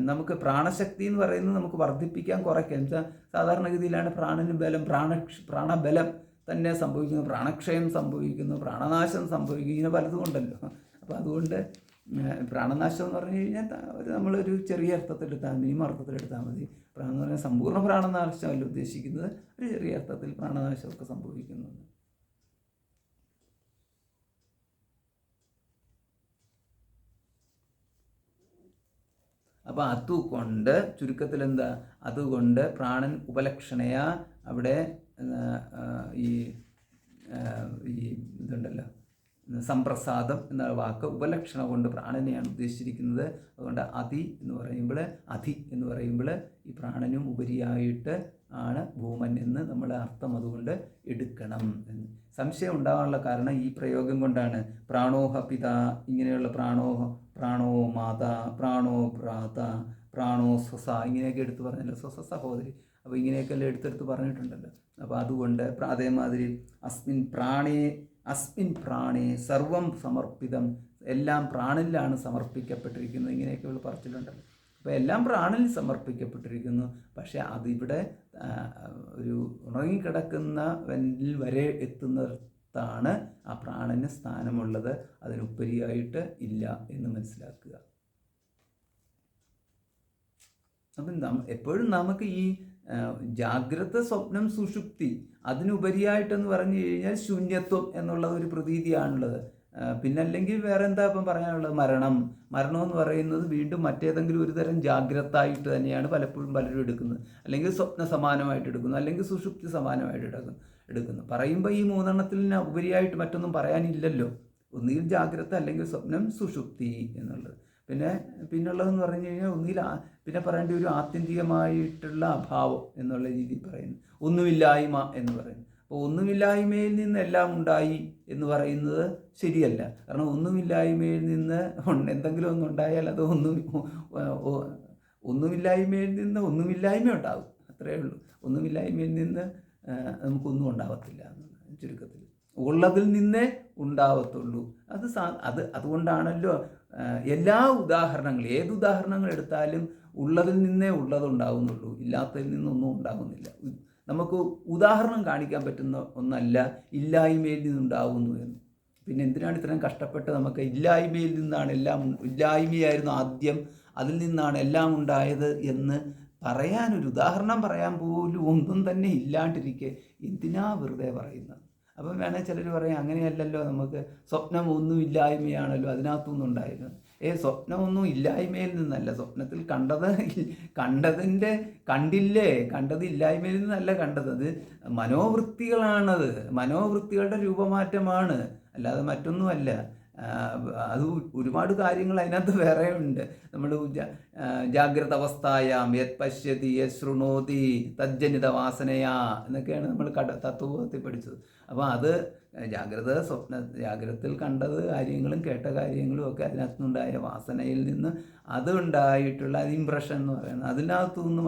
നമുക്ക് പ്രാണശക്തി എന്ന് പറയുന്നത് നമുക്ക് വർദ്ധിപ്പിക്കാൻ കുറയ്ക്കാം. സാധാരണഗതിയിലാണ് പ്രാണന് ബലം, പ്രാണബലം തന്നെ സംഭവിക്കുന്നു, പ്രാണക്ഷയം സംഭവിക്കുന്നു, പ്രാണനാശം സംഭവിക്കുന്നു, ഇങ്ങനെ പലതും ഉണ്ടല്ലോ. അപ്പോൾ അതുകൊണ്ട് പ്രാണനാശം എന്ന് പറഞ്ഞു കഴിഞ്ഞാൽ നമ്മളൊരു ചെറിയ അർത്ഥത്തിലെടുത്താൽ മതി, മിനിമം അർത്ഥത്തിലെടുത്താൽ മതി. പ്രാണം എന്ന് പറഞ്ഞാൽ സമ്പൂർണ്ണ പ്രാണനാശമല്ല ഉദ്ദേശിക്കുന്നത്, ഒരു ചെറിയ അർത്ഥത്തിൽ പ്രാണനാശമൊക്കെ സംഭവിക്കുന്നുണ്ട്. അപ്പോൾ അതുകൊണ്ട് ചുരുക്കത്തിൽ എന്താ, അതുകൊണ്ട് പ്രാണൻ ഉപലക്ഷണയ അവിടെ ഈ ഇതുണ്ടല്ലോ സംപ്രസാദം എന്ന വാക്ക് ഉപലക്ഷണ കൊണ്ട് പ്രാണനെയാണ് ഉദ്ദേശിച്ചിരിക്കുന്നത്. അതുകൊണ്ട് അധി എന്ന് പറയുമ്പോൾ ഈ പ്രാണനും ഉപരിയായിട്ട് ആണ് ഭൂമൻ എന്ന് നമ്മൾ അർത്ഥം അതുകൊണ്ട് എടുക്കണം എന്ന്. സംശയം ഉണ്ടാകാനുള്ള കാരണം ഈ പ്രയോഗം കൊണ്ടാണ്. പ്രാണോഹ പിത, ഇങ്ങനെയുള്ള പ്രാണോ മാതാ, പ്രാണോ ഭ്രാത, പ്രാണോ സ്വസ, ഇങ്ങനെയൊക്കെ എടുത്ത് പറഞ്ഞല്ലോ, സ്വസ സഹോദരി. അപ്പോൾ ഇങ്ങനെയൊക്കെ എല്ലാം എടുത്തെടുത്ത് പറഞ്ഞിട്ടുണ്ടല്ലോ. അപ്പോൾ അതുകൊണ്ട് അതേമാതിരി അസ്മിൻ പ്രാണേ സർവം സമർപ്പിതം, എല്ലാം പ്രാണനിലാണ് സമർപ്പിക്കപ്പെട്ടിരിക്കുന്നത്, ഇങ്ങനെയൊക്കെയുള്ള പറച്ചിലുണ്ടല്ലോ. അപ്പോൾ എല്ലാം പ്രാണനിൽ സമർപ്പിക്കപ്പെട്ടിരിക്കുന്നു. പക്ഷേ അതിവിടെ ഒരു ഉണങ്ങിക്കിടക്കുന്നവനിൽ വരെ എത്തുന്നിടത്താണ് ആ പ്രാണന് സ്ഥാനമുള്ളത്, അതിനുപരിയായിട്ട് ഇല്ല എന്ന് മനസ്സിലാക്കുക. അപ്പം എപ്പോഴും നമുക്ക് ഈ ജാഗ്രത, സ്വപ്നം, സുഷുപ്തി അതിനുപരിയായിട്ടെന്ന് പറഞ്ഞു കഴിഞ്ഞാൽ ശൂന്യത്വം എന്നുള്ളത് ഒരു പ്രതീതിയാണുള്ളത്. പിന്നല്ലെങ്കിൽ വേറെ എന്താ ഇപ്പം പറയാനുള്ളത്? മരണം എന്ന് പറയുന്നത് വീണ്ടും മറ്റേതെങ്കിലും ഒരു തരം ജാഗ്രത ആയിട്ട് തന്നെയാണ് പലപ്പോഴും പലരും എടുക്കുന്നത്, അല്ലെങ്കിൽ സ്വപ്ന സമാനമായിട്ട് എടുക്കുന്നു, അല്ലെങ്കിൽ സുഷുപ്തി സമാനമായിട്ട് എടുക്കുന്നു. പറയുമ്പോൾ ഈ മൂന്നെണ്ണത്തിൽ ഉപരിയായിട്ട് മറ്റൊന്നും പറയാനില്ലല്ലോ. ഒന്നുകിൽ ജാഗ്രത, അല്ലെങ്കിൽ സ്വപ്നം, സുഷുപ്തി എന്നുള്ളത്. പിന്നുള്ളതെന്ന് പറഞ്ഞു കഴിഞ്ഞാൽ ഒന്നുകിൽ പിന്നെ പറയേണ്ട ഒരു ആത്യന്തികമായിട്ടുള്ള അഭാവം എന്നുള്ള രീതിയിൽ പറയുന്നു, ഒന്നുമില്ലായ്മ എന്ന് പറയുന്നു. അപ്പോൾ ഒന്നുമില്ലായ്മയിൽ നിന്ന് എല്ലാം ഉണ്ടായി എന്ന് പറയുന്നത് ശരിയല്ല. കാരണം ഒന്നുമില്ലായ്മയിൽ നിന്ന് എന്തെങ്കിലും ഒന്നുണ്ടായാൽ അത് ഒന്നുമില്ലായ്മയിൽ നിന്ന് ഒന്നുമില്ലായ്മ ഉണ്ടാകും, അത്രയേ ഉള്ളൂ. ഒന്നുമില്ലായ്മയിൽ നിന്ന് നമുക്കൊന്നും ഉണ്ടാവത്തില്ല എന്നാണ് ചുരുക്കത്തിൽ. ഉള്ളതിൽ നിന്നേ ഉണ്ടാവത്തുള്ളൂ. അതുകൊണ്ടാണല്ലോ എല്ലാ ഉദാഹരണങ്ങളും, ഏത് ഉദാഹരണങ്ങൾ എടുത്താലും ഉള്ളതിൽ നിന്നേ ഉള്ളതുണ്ടാകുന്നുള്ളൂ, ഇല്ലാത്തതിൽ നിന്നൊന്നും ഉണ്ടാകുന്നില്ല. നമുക്ക് ഉദാഹരണം കാണിക്കാൻ പറ്റുന്ന ഒന്നല്ല ഇല്ലായ്മയിൽ നിന്നുണ്ടാകുന്നു എന്ന്. പിന്നെ എന്തിനാണ് ഇത്രയും കഷ്ടപ്പെട്ട് നമുക്ക് ഇല്ലായ്മയിൽ നിന്നാണ് എല്ലാം, ഇല്ലായ്മയായിരുന്നു ആദ്യം, അതിൽ നിന്നാണ് എല്ലാം ഉണ്ടായത് എന്ന് പറയാനൊരു ഉദാഹരണം പറയാൻ പോലും ഒന്നും തന്നെ ഇല്ലാണ്ടിരിക്കെ എന്തിനാ വെറുതെ പറയുന്നത്? അപ്പം വേണേൽ ചിലർ പറയും അങ്ങനെയല്ലല്ലോ, നമുക്ക് സ്വപ്നം ഒന്നും ഇല്ലായ്മയാണല്ലോ, അതിനകത്തൊന്നും ഉണ്ടായിരുന്നു. സ്വപ്നമൊന്നും ഇല്ലായ്മയിൽ നിന്നല്ല, സ്വപ്നത്തിൽ കണ്ടത് ഇല്ലായ്മയിൽ നിന്നല്ല കണ്ടത്, അത് മനോവൃത്തികളാണത്, മനോവൃത്തികളുടെ രൂപമാറ്റമാണ്, അല്ലാതെ മറ്റൊന്നുമല്ല. അത് ഒരുപാട് കാര്യങ്ങൾ അതിനകത്ത് വേറെ ഉണ്ട്. നമ്മൾ ജാഗ്രത അവസ്ഥായാം യത് പശ്യതി യത് ശൃണോതി തജ്ജനിത വാസനയാ എന്നൊക്കെയാണ് നമ്മൾ തത്വബോധത്തിൽ പഠിച്ചത്. അപ്പോൾ അത് ജാഗ്രതയിൽ കണ്ടത് കാര്യങ്ങളും കേട്ട കാര്യങ്ങളും ഒക്കെ അതിനകത്തുനിന്നുണ്ടായ വാസനയിൽ നിന്ന് അത് ഉണ്ടായിട്ടുള്ള ഇംപ്രഷൻ എന്ന് പറയുന്നത്, അതിനകത്തുനിന്ന്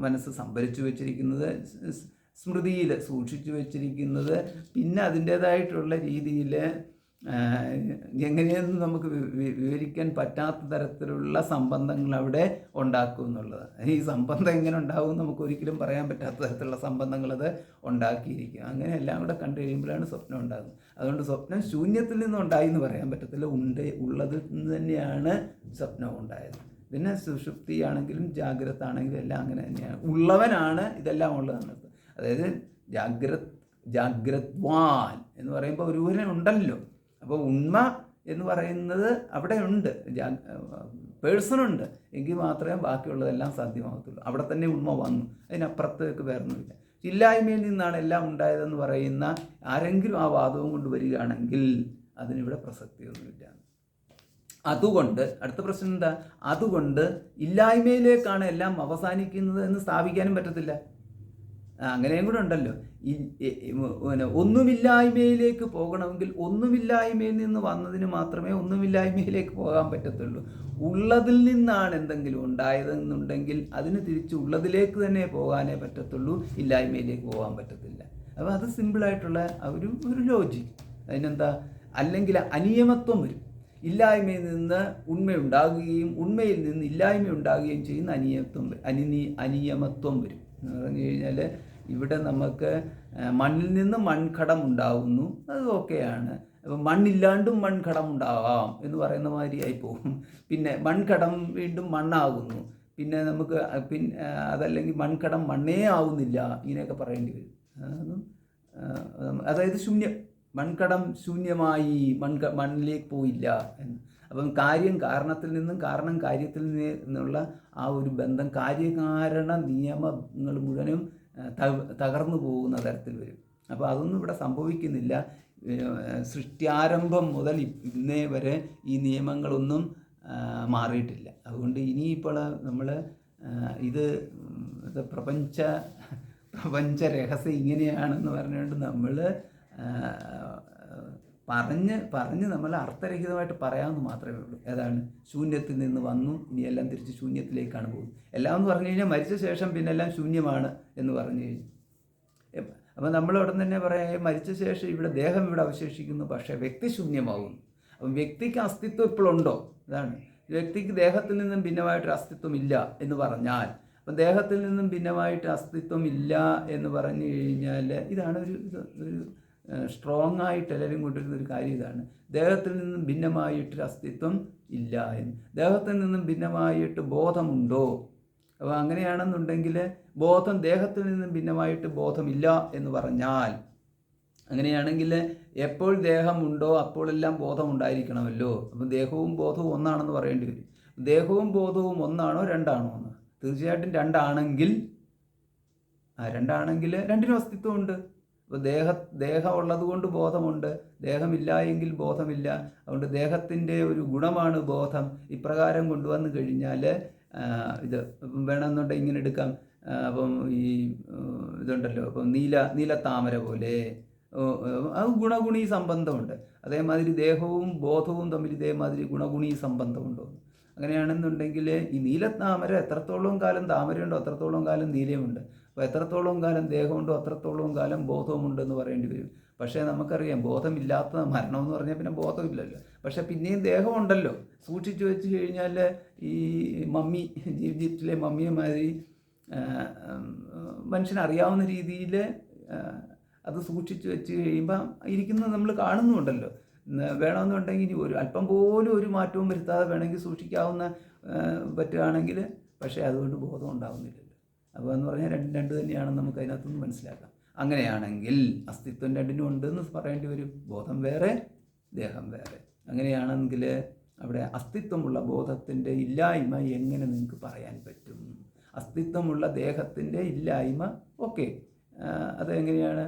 മനസ്സ് സംഭരിച്ചു വെച്ചിരിക്കുന്നത്, സ്മൃതിയിൽ സൂക്ഷിച്ചു വെച്ചിരിക്കുന്നത്, പിന്നെ അതിൻ്റേതായിട്ടുള്ള രീതിയിൽ എങ്ങനെയെന്ന് നമുക്ക് വിവരിക്കാൻ പറ്റാത്ത തരത്തിലുള്ള സംബന്ധങ്ങൾ അവിടെ ഉണ്ടാക്കും എന്നുള്ളത്. ഈ സംബന്ധം എങ്ങനെ ഉണ്ടാവും നമുക്ക് ഒരിക്കലും പറയാൻ പറ്റാത്ത തരത്തിലുള്ള സംബന്ധങ്ങൾ അത് ഉണ്ടാക്കിയിരിക്കും. അങ്ങനെ എല്ലാം കൂടെ കണ്ടു കഴിയുമ്പോഴാണ് സ്വപ്നം ഉണ്ടാകുന്നത്. അതുകൊണ്ട് സ്വപ്നം ശൂന്യത്തിൽ നിന്നുണ്ടായി എന്ന് പറയാൻ പറ്റത്തില്ല, ഉള്ളതിൽ നിന്ന് തന്നെയാണ് സ്വപ്നം ഉണ്ടായത്. പിന്നെ സുഷുപ്തിയാണെങ്കിലും ജാഗ്രത ആണെങ്കിലും എല്ലാം അങ്ങനെ തന്നെയാണ്, ഉള്ളവനാണ് ഇതെല്ലാം ഉള്ളതാണ്. അതായത് ജാഗ്രത്വാൻ എന്ന് പറയുമ്പോൾ ഒരുവനുണ്ടല്ലോ, അപ്പോൾ ഉണ്മ എന്ന് പറയുന്നത് അവിടെ ഉണ്ട്, പേഴ്സണുണ്ട്, എങ്കിൽ മാത്രമേ ബാക്കിയുള്ളതെല്ലാം സാധ്യമാകത്തുള്ളൂ. അവിടെ തന്നെ ഉണ്മ വന്നു, അതിനപ്പുറത്തേക്ക് വേറൊന്നുമില്ല. ഇല്ലായ്മയിൽ നിന്നാണ് എല്ലാം ഉണ്ടായതെന്ന് പറയുന്ന ആരെങ്കിലും ആ വാദവും കൊണ്ട് വരികയാണെങ്കിൽ അതിനിവിടെ പ്രസക്തിയൊന്നുമില്ല. അതുകൊണ്ട് അടുത്ത പ്രശ്നം എന്താ? അതുകൊണ്ട് ഇല്ലായ്മയിലേക്കാണ് എല്ലാം അവസാനിക്കുന്നത് എന്ന് സ്ഥാപിക്കാനും പറ്റത്തില്ല. അങ്ങനെയും കൂടെ ഉണ്ടല്ലോ. ഒന്നുമില്ലായ്മയിലേക്ക് പോകണമെങ്കിൽ ഒന്നുമില്ലായ്മയിൽ നിന്ന് വന്നതിന് മാത്രമേ ഒന്നുമില്ലായ്മയിലേക്ക് പോകാൻ പറ്റത്തുള്ളൂ. ഉള്ളതിൽ നിന്നാണ് എന്തെങ്കിലും ഉണ്ടായതെന്നുണ്ടെങ്കിൽ അതിന് തിരിച്ച് ഉള്ളതിലേക്ക് തന്നെ പോകാനേ പറ്റത്തുള്ളൂ, ഇല്ലായ്മയിലേക്ക് പോകാൻ പറ്റത്തില്ല. അപ്പോൾ അത് സിമ്പിളായിട്ടുള്ള ഒരു ലോജിക്ക്. അതിനെന്താ? അല്ലെങ്കിൽ അനിയമത്വം വരും. ഇല്ലായ്മയിൽ നിന്ന് ഉണ്മയുണ്ടാകുകയും ഉണ്മയിൽ നിന്ന് ഇല്ലായ്മ ഉണ്ടാകുകയും ചെയ്യുന്ന അനിയമത്വം വരും. എന്ന് പറഞ്ഞു കഴിഞ്ഞാൽ ഇവിടെ നമുക്ക് മണ്ണിൽ നിന്ന് മൺഘടം ഉണ്ടാകുന്നു, അത് ഓക്കെയാണ്. അപ്പം മണ്ണില്ലാണ്ടും മൺഘടം ഉണ്ടാകാം എന്ന് പറയുന്ന മാതിരിയായി പോകും. പിന്നെ മൺഘടം വീണ്ടും മണ്ണാകുന്നു, പിന്നെ നമുക്ക് അതല്ലെങ്കിൽ മൺഘടം മണ്ണേ ആവുന്നില്ല, ഇങ്ങനെയൊക്കെ പറയേണ്ടി വരും. അതായത് മൺകടം ശൂന്യമായി, മണ്ണിലേക്ക് പോയില്ല എന്ന്. അപ്പം കാര്യം കാരണത്തിൽ നിന്നും കാരണം കാര്യത്തിൽ നിന്നുള്ള ആ ഒരു ബന്ധം, കാര്യകാരണ നിയമങ്ങൾ മുഴുവനും തകർന്നു പോകുന്ന തരത്തിൽ വരും. അപ്പോൾ അതൊന്നും ഇവിടെ സംഭവിക്കുന്നില്ല. സൃഷ്ടിയാരംഭം മുതൽ ഇന്നേ വരെ ഈ നിയമങ്ങളൊന്നും മാറിയിട്ടില്ല. അതുകൊണ്ട് ഇനിയിപ്പോൾ നമ്മൾ ഇത് പ്രപഞ്ച രഹസ്യം ഇങ്ങനെയാണെന്ന് പറഞ്ഞുകൊണ്ട് നമ്മൾ പറഞ്ഞ് നമ്മൾ അർത്ഥരഹിതമായിട്ട് പറയാമെന്ന് മാത്രമേ ഉള്ളൂ. ഏതാണ്? ശൂന്യത്തിൽ നിന്ന് വന്നു, ഇനിയെല്ലാം തിരിച്ച് ശൂന്യത്തിലേക്കാണ് പോകുന്നത്. എല്ലാം എന്ന് പറഞ്ഞു കഴിഞ്ഞാൽ മരിച്ച ശേഷം പിന്നെ എല്ലാം ശൂന്യമാണ് എന്ന് പറഞ്ഞു കഴിഞ്ഞു. അപ്പം നമ്മൾ അവിടെ തന്നെ പറയാം, മരിച്ച ശേഷം ഇവിടെ ദേഹം ഇവിടെ അവശേഷിക്കുന്നു, പക്ഷേ വ്യക്തി ശൂന്യമാകുന്നു. അപ്പം വ്യക്തിക്ക് അസ്തിത്വം ഇപ്പോഴുണ്ടോ? ഇതാണ്, വ്യക്തിക്ക് ദേഹത്തിൽ നിന്നും ഭിന്നമായിട്ടൊരു അസ്തിത്വം ഇല്ല എന്ന് പറഞ്ഞാൽ, അപ്പം ദേഹത്തിൽ നിന്നും ഭിന്നമായിട്ട് അസ്തിത്വം ഇല്ല എന്ന് പറഞ്ഞു കഴിഞ്ഞാൽ ഇതാണ് ഒരു സ്ട്രോങ് ആയിട്ട് എല്ലാവരും കൊണ്ടുവരുന്നൊരു കാര്യം. ഇതാണ്, ദേഹത്തിൽ നിന്നും ഭിന്നമായിട്ടൊരു അസ്തിത്വം ഇല്ല എന്ന്. ദേഹത്തിൽ നിന്നും ഭിന്നമായിട്ട് ബോധമുണ്ടോ? അപ്പോൾ അങ്ങനെയാണെന്നുണ്ടെങ്കിൽ ബോധം ദേഹത്തിൽ നിന്നും ഭിന്നമായിട്ട് ബോധമില്ല എന്ന് പറഞ്ഞാൽ, അങ്ങനെയാണെങ്കിൽ എപ്പോൾ ദേഹമുണ്ടോ അപ്പോഴെല്ലാം ബോധം ഉണ്ടായിരിക്കണമല്ലോ. അപ്പം ദേഹവും ബോധവും ഒന്നാണെന്ന് പറയേണ്ടി വരും. ദേഹവും ബോധവും ഒന്നാണോ രണ്ടാണോ എന്ന്? തീർച്ചയായിട്ടും രണ്ടാണെങ്കിൽ രണ്ടിനും അസ്തിത്വമുണ്ട്. അപ്പോൾ ദേഹം ഉള്ളത് കൊണ്ട് ബോധമുണ്ട്, ദേഹമില്ല എങ്കിൽ ബോധമില്ല. അതുകൊണ്ട് ദേഹത്തിൻ്റെ ഒരു ഗുണമാണ് ബോധം. ഇപ്രകാരം കൊണ്ടുവന്നു കഴിഞ്ഞാൽ ഇത് വേണമെന്നുണ്ടെങ്കിൽ ഇങ്ങനെ എടുക്കാം. അപ്പം ഈ ഇതുണ്ടല്ലോ, അപ്പം നീലത്താമര പോലെ അത് ഗുണഗുണീ സംബന്ധമുണ്ട്. അതേമാതിരി ദേഹവും ബോധവും തമ്മിൽ ഇതേമാതിരി ഗുണഗുണീ സംബന്ധമുണ്ടോ? അങ്ങനെയാണെന്നുണ്ടെങ്കിൽ ഈ നീലത്താമര എത്രത്തോളം കാലം താമരയുണ്ടോ അത്രത്തോളം കാലം നീലയുമുണ്ട്. അപ്പോൾ എത്രത്തോളം കാലം ദേഹമുണ്ടോ അത്രത്തോളം കാലം ബോധവുമുണ്ടെന്ന് പറയേണ്ടി വരും. പക്ഷേ നമുക്കറിയാം, ബോധമില്ലാത്ത മരണമെന്ന് പറഞ്ഞാൽ പിന്നെ ബോധമില്ലല്ലോ. പക്ഷേ പിന്നെയും ദേഹമുണ്ടല്ലോ. സൂക്ഷിച്ചു വെച്ച് കഴിഞ്ഞാൽ ഈ മമ്മി, ഈജിപ്തിലെ മമ്മിയെ മാതിരി മനുഷ്യനറിയാവുന്ന രീതിയിൽ അത് സൂക്ഷിച്ച് വെച്ച് കഴിയുമ്പോൾ ഇരിക്കുന്നത് നമ്മൾ കാണുന്നുണ്ടല്ലോ. വേണമെന്നുണ്ടെങ്കിൽ ഇനി ഒരു അല്പം പോലും ഒരു മാറ്റവും വരുത്താതെ വേണമെങ്കിൽ സൂക്ഷിക്കാവുന്ന പറ്റുകയാണെങ്കിൽ, പക്ഷേ അതുകൊണ്ട് ബോധം ഉണ്ടാവുന്നില്ലല്ലോ. അപ്പോൾ എന്ന് പറഞ്ഞാൽ രണ്ട് തന്നെയാണെന്ന് നമുക്ക് അതിനകത്തുനിന്ന് മനസ്സിലാക്കാം. അങ്ങനെയാണെങ്കിൽ അസ്തിത്വം രണ്ടിനും ഉണ്ടെന്ന് പറയേണ്ടി വരും. ബോധം വേറെ, ദേഹം വേറെ. അങ്ങനെയാണെങ്കിൽ അവിടെ അസ്തിത്വമുള്ള ബോധത്തിൻ്റെ ഇല്ലായ്മ എങ്ങനെ നിങ്ങൾക്ക് പറയാൻ പറ്റും? അസ്തിത്വമുള്ള ദേഹത്തിൻ്റെ ഇല്ലായ്മ ഓക്കെ, അതെങ്ങനെയാണ്?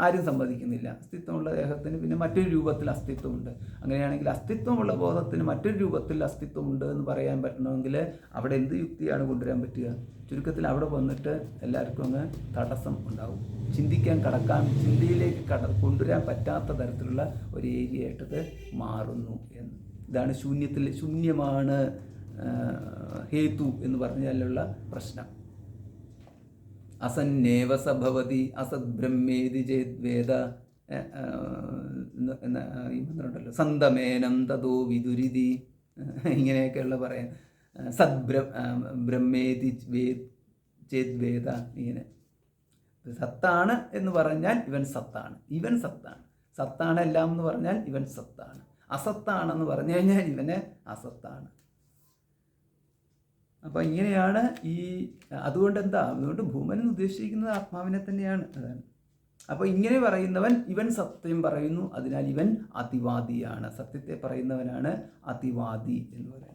ആരും സമ്മതിക്കുന്നില്ല. അസ്തിത്വമുള്ള ദേഹത്തിന് പിന്നെ മറ്റൊരു രൂപത്തിൽ അസ്തിത്വമുണ്ട്. അങ്ങനെയാണെങ്കിൽ അസ്തിത്വമുള്ള ബോധത്തിന് മറ്റൊരു രൂപത്തിൽ അസ്തിത്വമുണ്ട് എന്ന് പറയാൻ പറ്റണമെങ്കിൽ അവിടെ എന്ത് യുക്തിയാണ് കൊണ്ടുവരാൻ പറ്റുക? ചുരുക്കത്തിൽ അവിടെ വന്നിട്ട് എല്ലാവർക്കും അങ്ങ് തടസ്സം ഉണ്ടാവും. ചിന്തയിലേക്ക് കൊണ്ടുവരാൻ പറ്റാത്ത തരത്തിലുള്ള ഒരു ഏരിയയായിട്ടത് മാറുന്നു എന്ന്. ഇതാണ് ശൂന്യമാണ് ഹേതു എന്ന് പറഞ്ഞാലുള്ള പ്രശ്നം. അസന്നേവ സഭവതി അസത് ബ്രഹ്മേതി ചേദ്വേദ എന്ന ഈ മന്ത്രമുണ്ടല്ലോ, സന്തമേനം തതോ വിദുരിതി, ഇങ്ങനെയൊക്കെയുള്ള പറയാൻ. ബ്രഹ്മേതി ചേദ്വേദ, ഇങ്ങനെ സത്താണ് എന്ന് പറഞ്ഞാൽ ഇവൻ സത്താണ്, സത്താണ് എല്ലാം എന്ന് പറഞ്ഞാൽ ഇവൻ സത്താണ്, അസത്താണെന്ന് പറഞ്ഞു കഴിഞ്ഞാൽ ഇവന് അസത്താണ്. അപ്പോൾ ഇങ്ങനെയാണ് അതുകൊണ്ട് ഭൂമൻ ഉദ്ദേശിക്കുന്നത് ആത്മാവിനെ തന്നെയാണ്. അതാണ്. അപ്പോൾ ഇങ്ങനെ പറയുന്നവൻ ഇവൻ സത്യം പറയുന്നു, അതിനാൽ ഇവൻ അതിവാദിയാണ്. സത്യത്തെ പറയുന്നവനാണ് അതിവാദി എന്ന് പറയുന്നത്.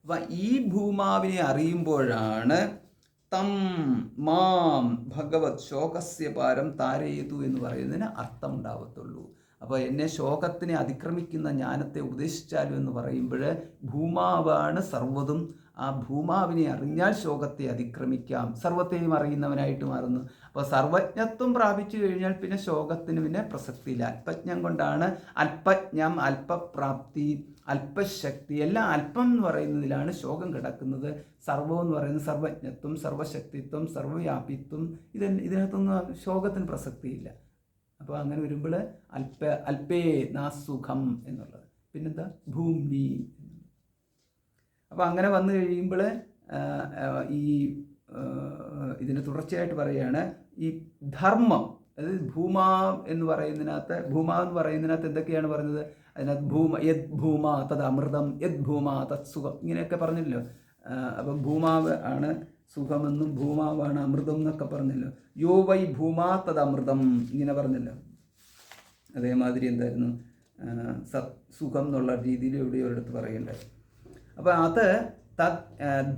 അപ്പം ഈ ഭൂമാവിനെ അറിയുമ്പോഴാണ് തം മാം ഭഗവത് ശോകസ്യ പാരം താരയതു എന്ന് പറയുന്നതിന് അർത്ഥം ഉണ്ടാവത്തുള്ളൂ. അപ്പോൾ എന്നെ ശോകത്തിനെ അതിക്രമിക്കുന്ന ജ്ഞാനത്തെ ഉപദേശിച്ചാലും എന്ന് പറയുമ്പോൾ ഭൂമാവാണ് സർവ്വതും. ആ ഭൂമാവിനെ അറിഞ്ഞാൽ ശോകത്തെ അതിക്രമിക്കാം, സർവത്തെയും അറിയുന്നവനായിട്ട് മാറുന്നു. അപ്പോൾ സർവജ്ഞത്വം പ്രാപിച്ചു കഴിഞ്ഞാൽ പിന്നെ ശോകത്തിന് പിന്നെ പ്രസക്തിയില്ല. അല്പജ്ഞം കൊണ്ടാണ് അല്പജ്ഞം, അല്പപ്രാപ്തി, അല്പശക്തി, എല്ലാം അല്പം എന്ന് പറയുന്നതിലാണ് ശോകം കിടക്കുന്നത്. സർവം എന്ന് പറയുന്നത് സർവജ്ഞത്വം, സർവശക്തിത്വം, സർവവ്യാപിത്വം, ഇതിനകത്തൊന്നും ശോകത്തിന് പ്രസക്തിയില്ല. അപ്പോൾ അങ്ങനെ വരുമ്പോൾ അല്പേ നാസുഖം എന്നുള്ളത്, പിന്നെന്താ ഭൂമി. അപ്പോൾ അങ്ങനെ വന്നു കഴിയുമ്പോൾ ഇതിന് തുടർച്ചയായിട്ട് പറയുകയാണ് ഈ ധർമ്മം. അതായത് ഭൂമാ എന്ന് പറയുന്നതിനകത്ത് എന്തൊക്കെയാണ് പറഞ്ഞത്? അതിനകത്ത് യത് ഭൂമ തത് അമൃതം, യത് ഭൂമ തത് സുഖം, ഇങ്ങനെയൊക്കെ പറഞ്ഞല്ലോ. അപ്പം ഭൂമാവ് ആണ് സുഖമെന്നും ഭൂമാവാണ് അമൃതം എന്നൊക്കെ പറഞ്ഞല്ലോ. യോ വൈ ഭൂമാ തത് അമൃതം, ഇങ്ങനെ പറഞ്ഞല്ലോ. അതേമാതിരി എന്തായിരുന്നു സുഖം എന്നുള്ള രീതിയിൽ എവിടെ ഒരിടത്ത് പറയേണ്ടത്. അപ്പോൾ അത്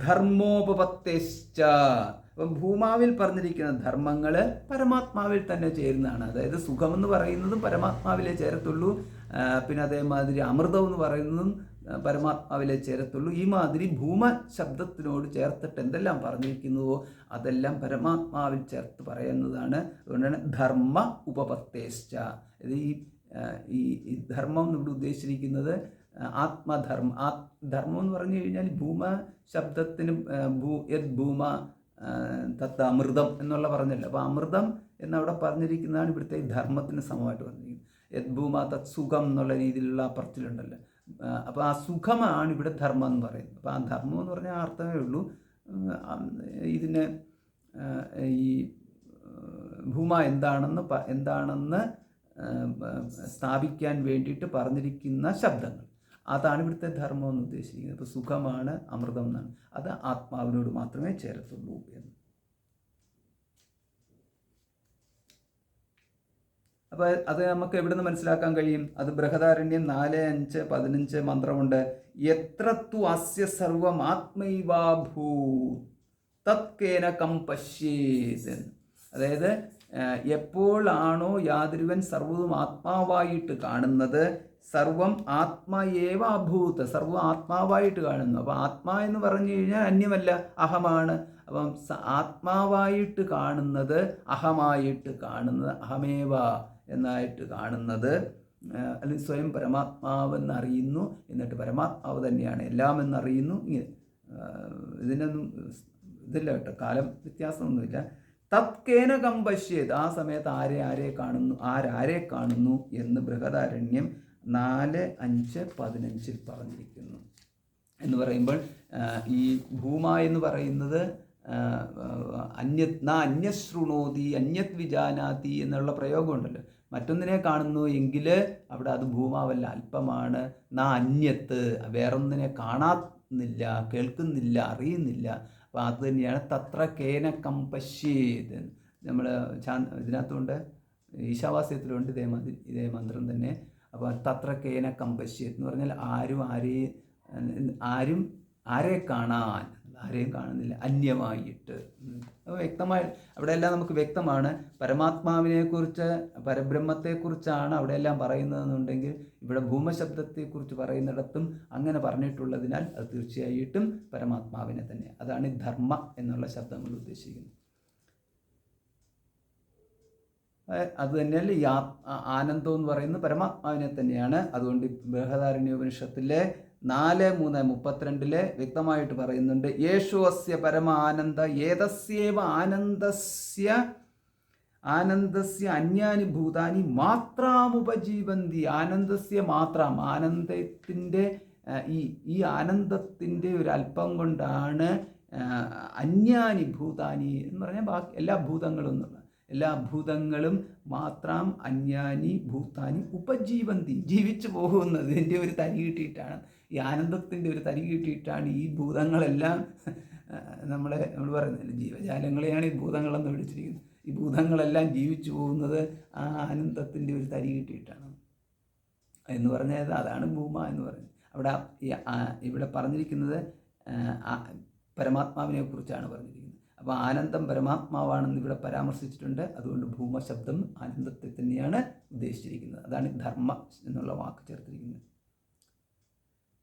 ധർമ്മോപപത്തേശ്ച, അപ്പം ഭൂമാവിൽ പറഞ്ഞിരിക്കുന്ന ധർമ്മങ്ങൾ പരമാത്മാവിൽ തന്നെ ചേരുന്നതാണ്. അതായത് സുഖമെന്ന് പറയുന്നതും പരമാത്മാവിലേ ചേരത്തുള്ളൂ, പിന്നെ അതേമാതിരി അമൃതം എന്ന് പറയുന്നതും പരമാത്മാവിലേ ചേരത്തുള്ളൂ. ഈ മാതിരി ഭൂമ ശബ്ദത്തിനോട് ചേർത്തിട്ട് എന്തെല്ലാം പറഞ്ഞിരിക്കുന്നുവോ അതെല്ലാം പരമാത്മാവിൽ ചേർത്ത് പറയുന്നതാണ്. അതുകൊണ്ടാണ് ധർമ്മ ഉപപത്തേശ്ച. ഇത് ഈ ധർമ്മം ഇവിടെ ഉദ്ദേശിച്ചിരിക്കുന്നത് ധർമ്മം എന്ന് പറഞ്ഞു കഴിഞ്ഞാൽ ഭൂമ ശബ്ദത്തിന് യത് ഭൂമ തത്ത് അമൃതം എന്നുള്ള പറഞ്ഞല്ലോ. അപ്പോൾ അമൃതം എന്നവിടെ പറഞ്ഞിരിക്കുന്നതാണ് ഇവിടുത്തെ ധർമ്മത്തിന് സമമായിട്ട് പറഞ്ഞിരിക്കുന്നത്. യത് ഭൂമ തത് സുഖം എന്നുള്ള രീതിയിലുള്ള പറച്ചിലുണ്ടല്ലോ. അപ്പോൾ ആ സുഖമാണ് ഇവിടെ ധർമ്മം എന്ന് പറയുന്നത്. അപ്പോൾ ആ ധർമ്മം എന്ന് പറഞ്ഞാൽ ആ അർത്ഥമേ ഉള്ളൂ. ഇതിന് ഈ ഭൂമ എന്താണെന്ന് സ്ഥാപിക്കാൻ വേണ്ടിയിട്ട് പറഞ്ഞിരിക്കുന്ന ശബ്ദങ്ങൾ, അതാണ് ഇവിടുത്തെ ധർമ്മം എന്ന് ഉദ്ദേശിക്കുന്നത്. ഇപ്പോൾ സുഖമാണ് അമൃതം എന്നാണ്, അത് ആത്മാവിനോട് മാത്രമേ ചേരത്തുള്ളൂ എന്ന്. അപ്പോൾ അത് നമുക്ക് എവിടെ നിന്ന് മനസ്സിലാക്കാൻ കഴിയും? അത് ബൃഹദാരണ്യം 4:5-15 മന്ത്രമുണ്ട്. യത്ര തു അസ്യ സർവം ആത്മൈവാഭൂ തത്കേന കം പശ്യേത്. അതായത് എപ്പോഴാണോ യാതൊരുവൻ സർവ്വതും ആത്മാവായിട്ട് കാണുന്നത്, സർവം ആത്മയേവ അഭൂത്, സർവം ആത്മാവായിട്ട് കാണുന്നു. അപ്പോൾ ആത്മാ എന്ന് പറഞ്ഞു കഴിഞ്ഞാൽ അന്യമല്ല, അഹമാണ്. അപ്പം ആത്മാവായിട്ട് കാണുന്നത്, അഹമായിട്ട് കാണുന്നത്, അഹമേവ എന്നായിട്ട് കാണുന്നത്, അല്ലെങ്കിൽ സ്വയം പരമാത്മാവെന്നറിയുന്നു. എന്നിട്ട് പരമാത്മാവ് തന്നെയാണ് എല്ലാം എന്നറിയുന്നു. ഇതിനൊന്നും ഇതില്ല കേട്ടോ, കാലം വ്യത്യാസമൊന്നുമില്ല. തത്കേന കമ്പശ്യേത്, ആ സമയത്ത് ആരെ കാണുന്നു, ആരെ കാണുന്നു എന്ന് ബൃഹദാരണ്യം 4:5-15 പറഞ്ഞിരിക്കുന്നു. എന്ന് പറയുമ്പോൾ ഈ ഭൂമ എന്ന് പറയുന്നത് അന്യശൃണോതി അന്യത് വിജാനാതി എന്നുള്ള പ്രയോഗമുണ്ടല്ലോ. മറ്റൊന്നിനെ കാണുന്നു എങ്കിൽ അവിടെ അത് ഭൂമാവല്ല, അല്പമാണ്. അന്യത്ത്, വേറൊന്നിനെ കാണുന്നില്ല, കേൾക്കുന്നില്ല, അറിയുന്നില്ല. അപ്പോൾ അത് തന്നെയാണ് തത്ര കേന കമ്പശ്യേത്. നമ്മൾ ഇതിനകത്തുകൊണ്ട് ഈശാവാസ്യത്തിലുണ്ട് ഇതേ മന്ത്രം തന്നെ. അപ്പോൾ തത്ര കേന കമ്പശ്യേത് എന്ന് പറഞ്ഞാൽ ആരെയും കാണുന്നില്ല, അന്യമായിട്ട്. അപ്പോൾ വ്യക്തമായി അവിടെയെല്ലാം നമുക്ക് വ്യക്തമാണ്. പരമാത്മാവിനെക്കുറിച്ച്, പരബ്രഹ്മത്തെക്കുറിച്ചാണ് അവിടെയെല്ലാം പറയുന്നതെന്നുണ്ടെങ്കിൽ ഇവിടെ ഭൂമശബ്ദത്തെക്കുറിച്ച് പറയുന്നിടത്തും അങ്ങനെ പറഞ്ഞിട്ടുള്ളതിനാൽ അത് തീർച്ചയായിട്ടും പരമാത്മാവിനെ തന്നെ. അതാണ് ധർമ്മ എന്നുള്ള ശബ്ദങ്ങൾ ഉദ്ദേശിക്കുന്നത്. അത് തന്നെയല്ല ഈ ആനന്ദം എന്ന് പറയുന്നത് പരമാത്മാവിനെ തന്നെയാണ്. അതുകൊണ്ട് ബൃഹദാരണ്യോപനിഷത്തിലെ 4:3-32 വ്യക്തമായിട്ട് പറയുന്നുണ്ട്, യേശു അസ്യ പരമാനന്ദ ഏതസ്യേവ ആനന്ദസ്യ അന്യാനി ഭൂതാനി മാത്രാമുപജീവന്തി. ആനന്ദസ്യ മാത്രം, ആനന്ദത്തിൻ്റെ ഈ ആനന്ദത്തിൻ്റെ ഒരു അല്പം കൊണ്ടാണ് അന്യാനി ഭൂതാനി എന്ന് പറഞ്ഞാൽ ബാക്കി എല്ലാ ഭൂതങ്ങളും എന്നുള്ള എല്ലാ ഭൂതങ്ങളും മാത്രം അന്യാനി ഭൂതാനി ഉപജീവന്തി, ജീവിച്ചു പോകുന്നതിൻ്റെ ഒരു തരി കിട്ടിയിട്ടാണ്, ഈ ആനന്ദത്തിൻ്റെ ഒരു തരി കിട്ടിയിട്ടാണ് ഈ ഭൂതങ്ങളെല്ലാം നമ്മൾ പറയുന്നില്ല, ജീവജാലങ്ങളെയാണ് ഈ ഭൂതങ്ങളെന്ന് വിളിച്ചിരിക്കുന്നത്. ഈ ഭൂതങ്ങളെല്ലാം ജീവിച്ചു പോകുന്നത് ആ ആനന്ദത്തിൻ്റെ ഒരു തരി കിട്ടിയിട്ടാണ് എന്ന് പറഞ്ഞത്. അതാണ് ഭൂമ എന്ന് പറയുന്നത്. ഇവിടെ പറഞ്ഞിരിക്കുന്നത് പരമാത്മാവിനെ കുറിച്ചാണ് പറഞ്ഞിരിക്കുന്നത്. അപ്പോൾ ആനന്ദം പരമാത്മാവാണെന്ന് ഇവിടെ പരാമർശിച്ചിട്ടുണ്ട്. അതുകൊണ്ട് ഭൂമശബ്ദം ആനന്ദത്തെ തന്നെയാണ് ഉദ്ദേശിച്ചിരിക്കുന്നത്. അതാണ് ധർമ്മ എന്നുള്ള വാക്ക് ചേർത്തിരിക്കുന്നത്.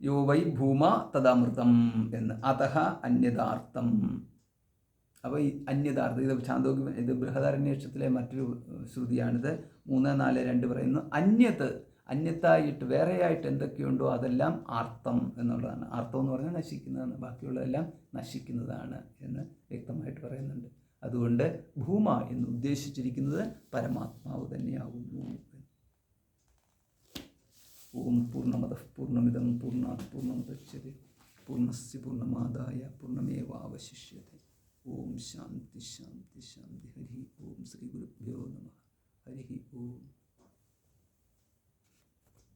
യോ വൈ ഭൂമ തദാമൃതം എന്ന്. അതഹ അന്യതാർത്ഥം. അപ്പോൾ ഈ അന്യതാർത്ഥം, ഇത് ബൃഹദാരണ്യക്ഷത്തിലെ മറ്റൊരു ശ്രുതിയാണിത്. 3:4-2 പറയുന്നു, അന്യത്തായിട്ട് വേറെയായിട്ട് എന്തൊക്കെയുണ്ടോ അതെല്ലാം ആർത്തം എന്നുള്ളതാണ്. ആർത്തം എന്ന് പറഞ്ഞാൽ നശിക്കുന്നതാണ്, ബാക്കിയുള്ളതെല്ലാം നശിക്കുന്നതാണ് എന്ന് വ്യക്തമായിട്ട് പറയുന്നുണ്ട്. അതുകൊണ്ട് ഭൂമ എന്ന് ഉദ്ദേശിച്ചിരിക്കുന്നത് പരമാത്മാവ് തന്നെയാകുന്നു. ഓം പൂർണ്ണമദഃ പൂർണ്ണമിദം പൂർണ്ണാത് പൂർണ്ണമുദച്യതേ പൂർണ്ണസ്യ പൂർണ്ണമാദായ പൂർണ്ണമേവാവശിഷ്യതേ. ഓം ശാന്തി ശാന്തി ശാന്തി. ഹരി ഓം. ശ്രീ ഗുരുഭ്യോ നമഃ. ഹരി ഓം.